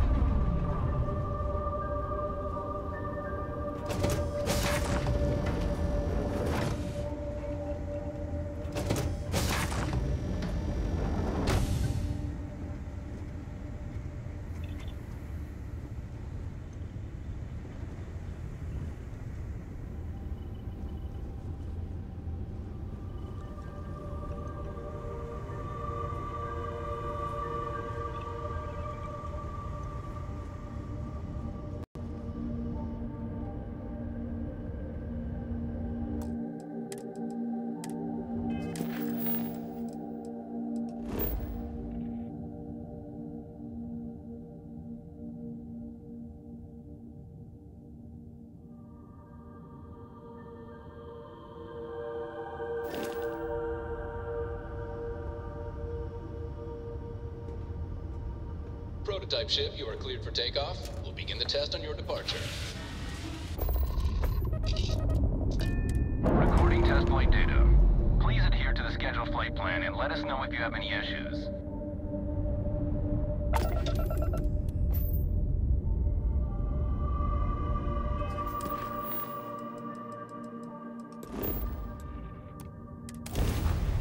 Prototype ship, you are cleared for takeoff. We'll begin the test on your departure. Recording test flight data. Please adhere to the scheduled flight plan and let us know if you have any issues.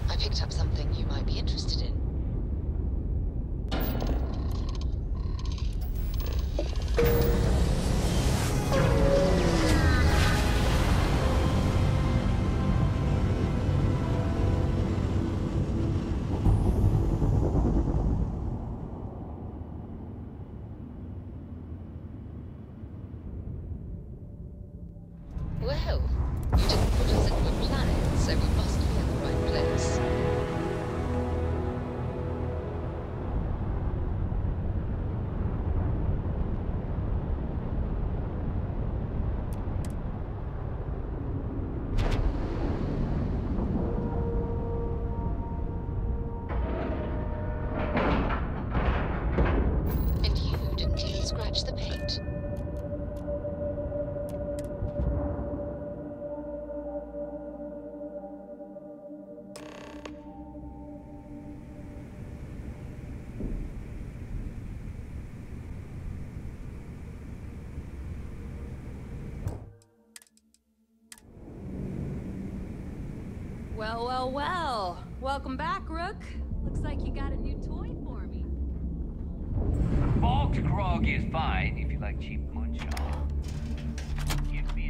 I picked up something you might be interested in. Well, you didn't put us into a planet, so we must be in the right place. And you didn't even scratch the paint. Well, well, well. Welcome back, Rook. Looks like you got a new toy for me. Bulk grog is fine if you like cheap moonshine. Give me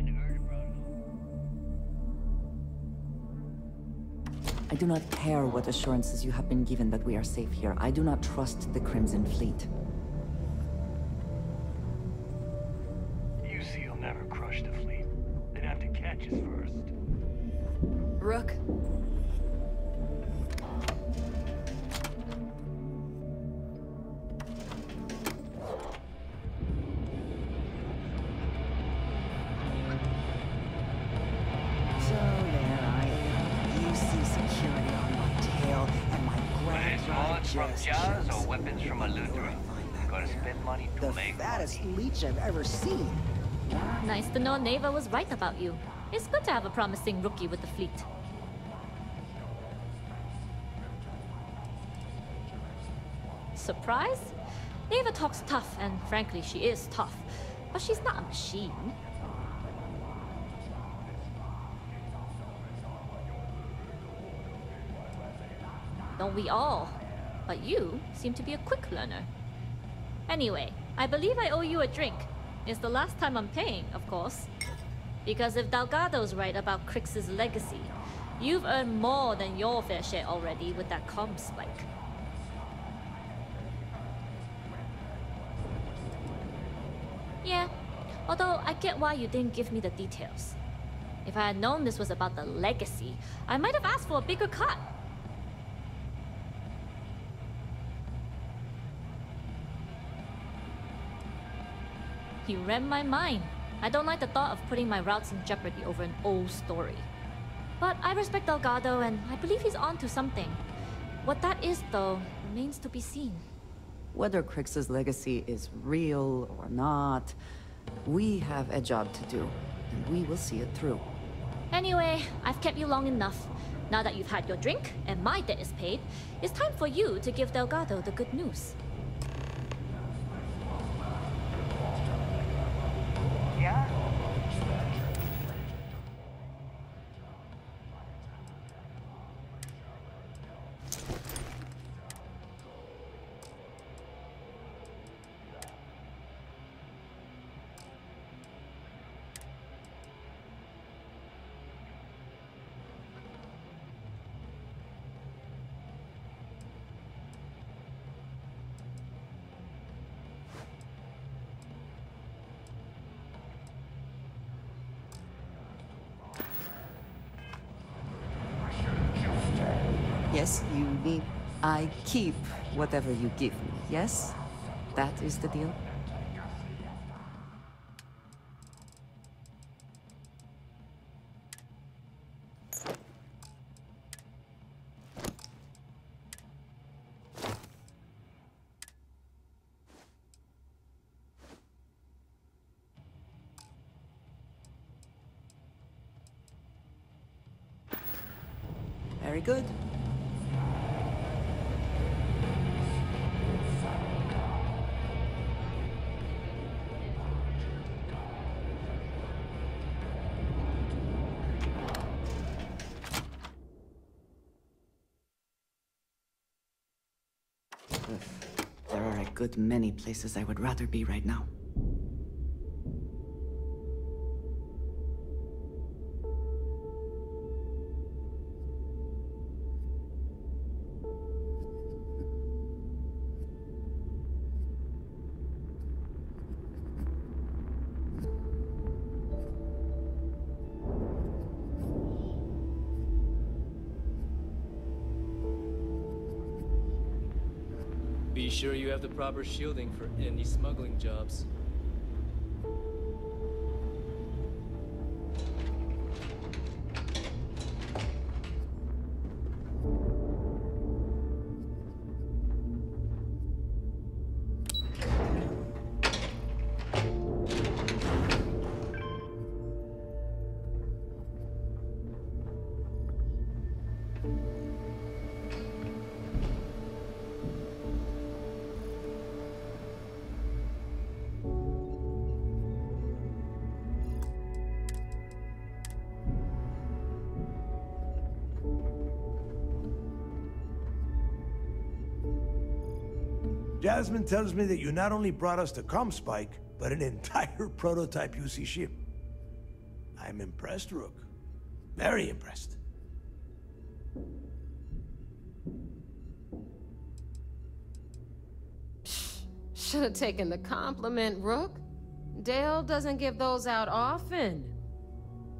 I do not care what assurances you have been given that we are safe here. I do not trust the Crimson Fleet. UC will never crush the fleet. They'd have to catch us first. Rook. So there I am. UC security on my tail, and my grand Bullets from Jaws or weapons from Aludra? Gotta spend money to make fattest leech I've ever seen. Nice to know Neva was right about you. It's good to have a promising rookie with the fleet. Surprise? Neva talks tough, and frankly, she is tough. But she's not a machine. Don't we all? But you seem to be a quick learner. Anyway, I believe I owe you a drink. It's the last time I'm paying, of course. Because if Delgado's right about Crix's legacy, you've earned more than your fair share already with that comm spike. Yeah, although I get why you didn't give me the details. If I had known this was about the legacy, I might have asked for a bigger cut. You read my mind. I don't like the thought of putting my routes in jeopardy over an old story. But I respect Delgado, and I believe he's on to something. What that is, though, remains to be seen. Whether Crix's legacy is real or not, we have a job to do, and we will see it through. Anyway, I've kept you long enough. Now that you've had your drink, and my debt is paid, it's time for you to give Delgado the good news. Yeah? Yes, you need... I keep whatever you give me, yes? That is the deal? Very good. There are a good many places I would rather be right now. Be sure you have the proper shielding for any smuggling jobs. Jasmine tells me that you not only brought us the Comspike, but an entire prototype UC ship. I'm impressed, Rook. Very impressed. Should have taken the compliment, Rook. Dale doesn't give those out often.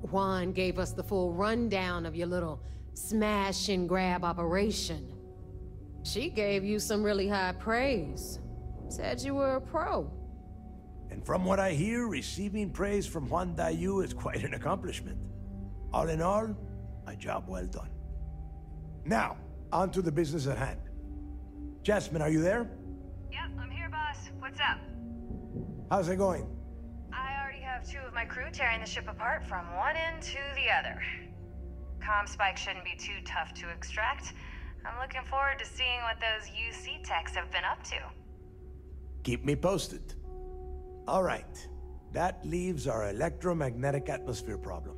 Juan gave us the full rundown of your little smash and grab operation. She gave you some really high praise. Said you were a pro. And from what I hear, receiving praise from Juan Dayu is quite an accomplishment. All in all, a job well done. Now, on to the business at hand. Jasmine, are you there? Yep, I'm here, boss. What's up? How's it going? I already have 2 of my crew tearing the ship apart from one end to the other. Comm spike shouldn't be too tough to extract. I'm looking forward to seeing what those UC techs have been up to. Keep me posted. All right. That leaves our electromagnetic atmosphere problem.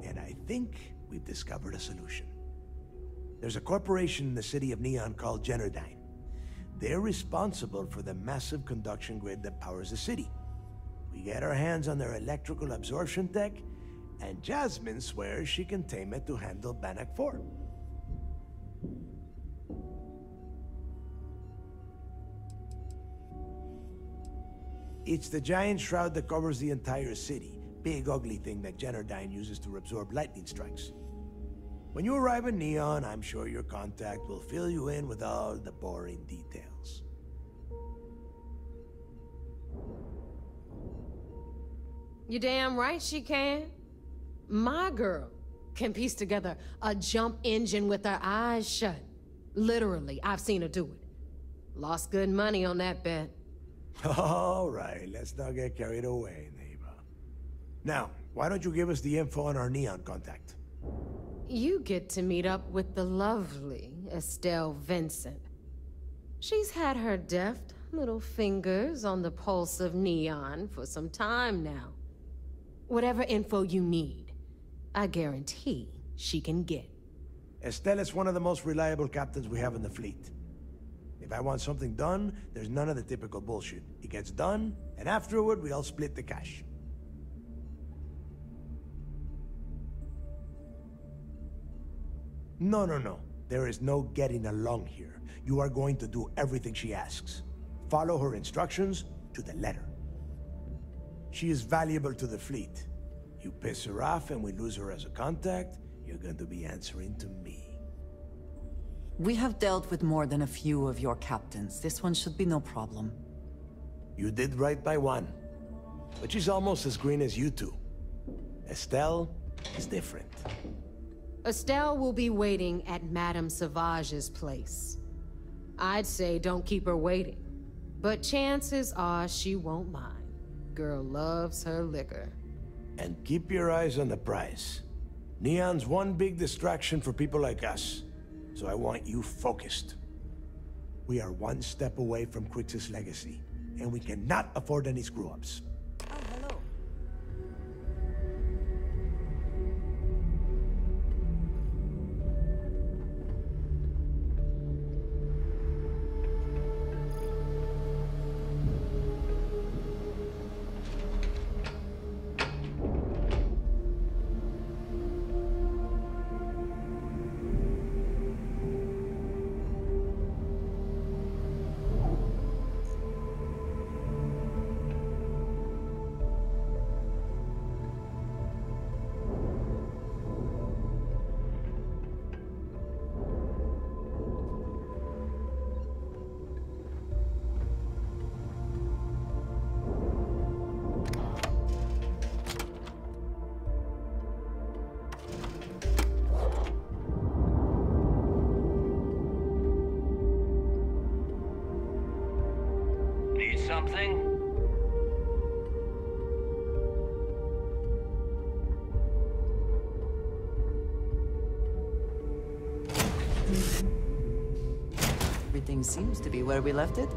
And I think we've discovered a solution. There's a corporation in the city of Neon called Generdyne. They're responsible for the massive conduction grid that powers the city. We get our hands on their electrical absorption tech, and Jasmine swears she can tame it to handle Bannock 4. It's the giant shroud that covers the entire city. Big ugly thing that Generdyne uses to absorb lightning strikes. When you arrive in Neon, I'm sure your contact will fill you in with all the boring details. You damn right she can. My girl can piece together a jump engine with her eyes shut. Literally, I've seen her do it. Lost good money on that bet. All right, let's not get carried away, neighbor. Now, why don't you give us the info on our Neon contact? You get to meet up with the lovely Estelle Vincent. She's had her deft little fingers on the pulse of Neon for some time now. Whatever info you need, I guarantee she can get. Estelle is one of the most reliable captains we have in the fleet. If I want something done, there's none of the typical bullshit. It gets done, and afterward, we all split the cash. No. There is no getting along here. You are going to do everything she asks. Follow her instructions to the letter. She is valuable to the fleet. You piss her off and we lose her as a contact, you're going to be answering to me. We have dealt with more than a few of your captains. This one should be no problem. You did right by one. But she's almost as green as you two. Estelle is different. Estelle will be waiting at Madame Sauvage's place. I'd say don't keep her waiting, but chances are she won't mind. Girl loves her liquor. And keep your eyes on the prize. Neon's one big distraction for people like us, so I want you focused. We are one step away from Crix's legacy, and we cannot afford any screw-ups. Oh, hello. Need something? Everything seems to be where we left it.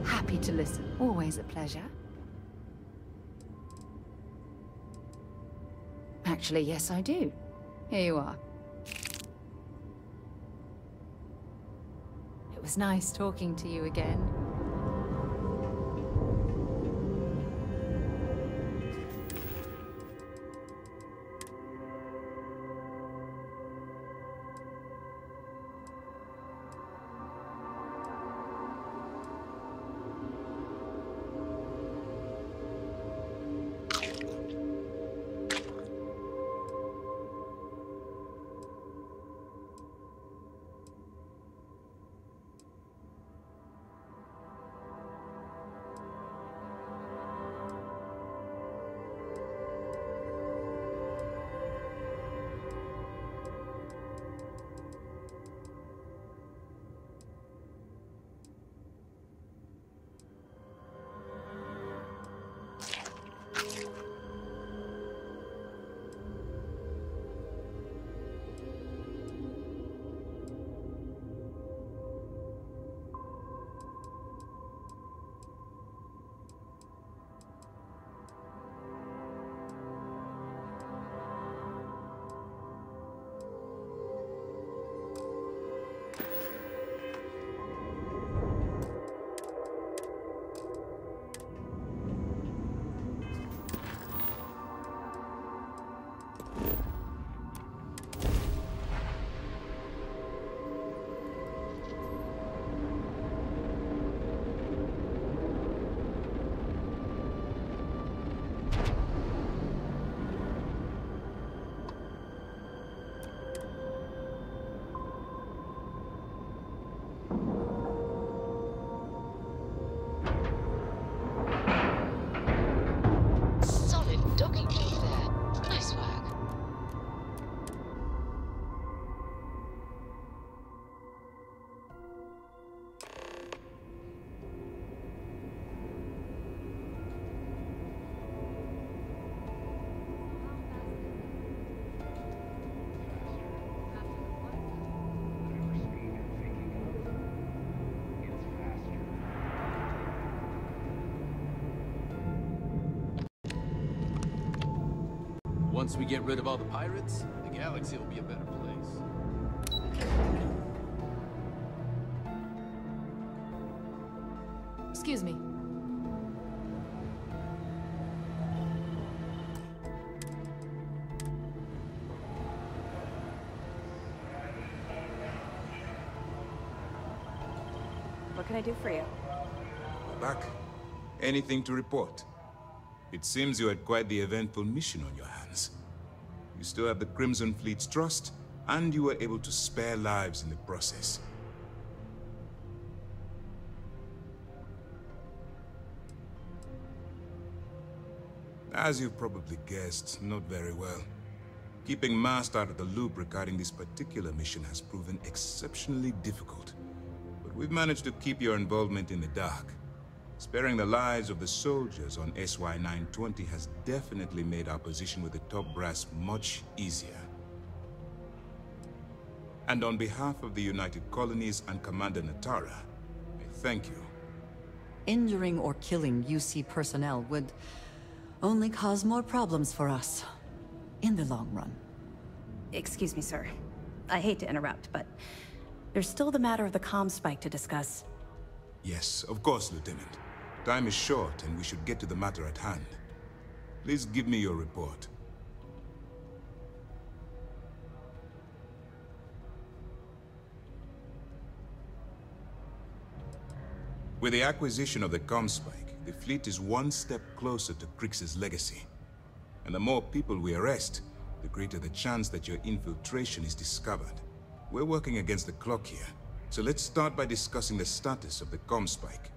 Happy to listen. Always a pleasure. Actually, yes, I do. Here you are. was nice talking to you again. Once we get rid of all the pirates, the galaxy will be a better place. Excuse me. What can I do for you? Back. Anything to report? It seems you had quite the eventful mission on your hands. You still have the Crimson Fleet's trust, and you were able to spare lives in the process. As you've probably guessed, not very well. Keeping Mast out of the loop regarding this particular mission has proven exceptionally difficult. But we've managed to keep your involvement in the dark. Sparing the lives of the soldiers on SY-920 has definitely made our position with the top brass much easier. And on behalf of the United Colonies and Commander Natara, I thank you. Injuring or killing UC personnel would only cause more problems for us in the long run. Excuse me, sir. I hate to interrupt, but there's still the matter of the comm spike to discuss. Yes, of course, Lieutenant. Time is short, and we should get to the matter at hand. Please give me your report. With the acquisition of the comm spike, the fleet is one step closer to Crix's legacy. And the more people we arrest, the greater the chance that your infiltration is discovered. We're working against the clock here, so let's start by discussing the status of the comm spike.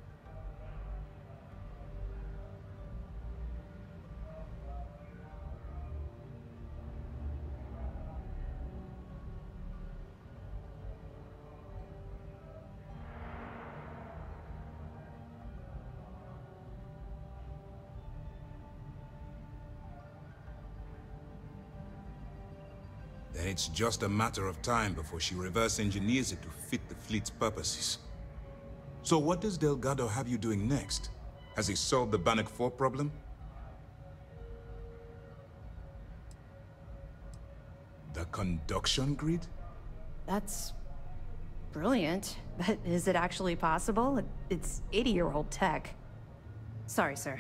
Then it's just a matter of time before she reverse engineers it to fit the fleet's purposes. So what does Delgado have you doing next? Has he solved the Bannock 4 problem? The conduction grid? That's brilliant, but is it actually possible? It's 80-year-old tech. Sorry, sir.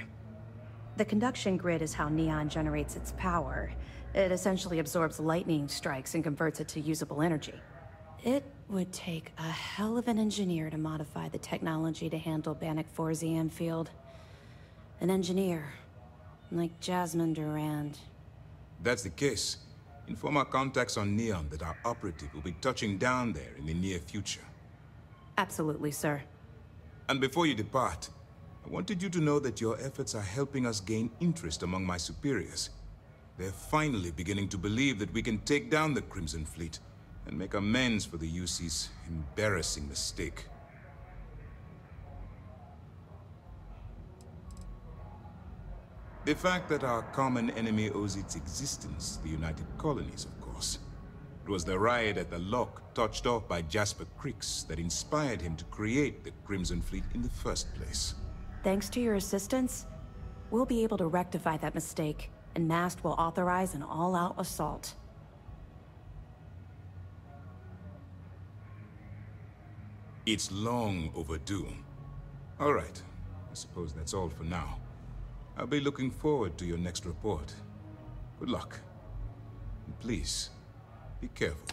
The conduction grid is how Neon generates its power. It essentially absorbs lightning strikes and converts it to usable energy. It would take a hell of an engineer to modify the technology to handle Bannock 4's EM field. An engineer, like Jasmine Durand. That's the case. Inform our contacts on Neon that our operative will be touching down there in the near future. Absolutely, sir. And before you depart, I wanted you to know that your efforts are helping us gain interest among my superiors. They're finally beginning to believe that we can take down the Crimson Fleet and make amends for the UC's embarrassing mistake. The fact that our common enemy owes its existence to the United Colonies, of course. It was the riot at the Lock, touched off by Jasper Crix, that inspired him to create the Crimson Fleet in the first place. Thanks to your assistance, we'll be able to rectify that mistake, and MAST will authorize an all-out assault. It's long overdue. All right, I suppose that's all for now. I'll be looking forward to your next report. Good luck. And please, be careful.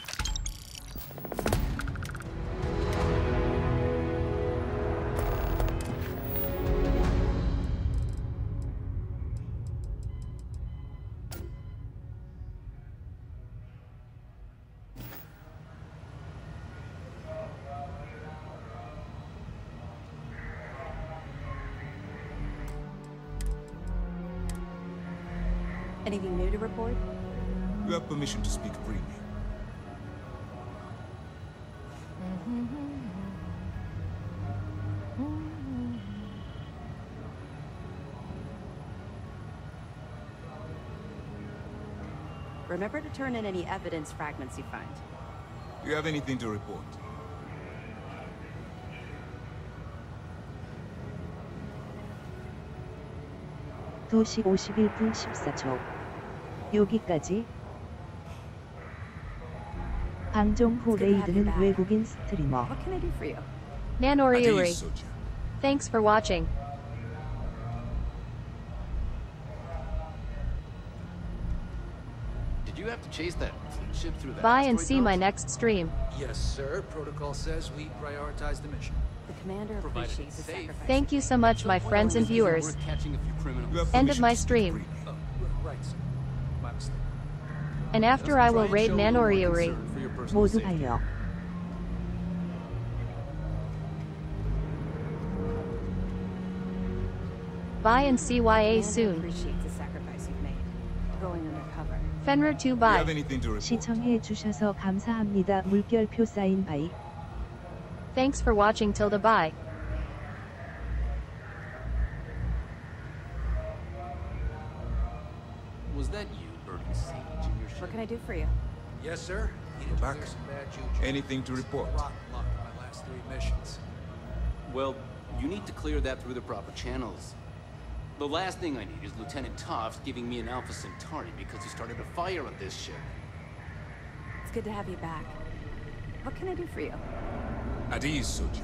Anything new to report? You have permission to speak freely. Remember to turn in any evidence fragments you find. Do you have anything to report? (2시 51분 14초) 여기까지. 방종 후 레이드는 외국인 스트리머. What can I do for you? Nanoriuri. Thanks for watching. Did you have to chase that fleet ship through that Bye and asteroid see belt? my next stream. Yes, sir. Protocol says we prioritize the mission. The commander appreciates the sacrifice. Thank you so much, my friends and viewers. End of my stream. Oh, right, sir. My mistake. And after I will raid Nanoriuri. 모두 달려. Bye and CYA soon. Appreciates the sacrifice you've made. Going undercover. Fenrir 2 Do you bye. have anything to report? 시청해 주셔서 감사합니다. 물결표 사인 바이. Thanks for watching Tilda bye. Was that you burning sage in your ship? What can I do for you? Yes, sir. Go back. Anything to report? Rotten luck in my last 3 missions. Well, you need to clear that through the proper channels. The last thing I need is Lieutenant Toffs giving me an Alpha Centauri because he started a fire on this ship. It's good to have you back. What can I do for you? At ease, Soja.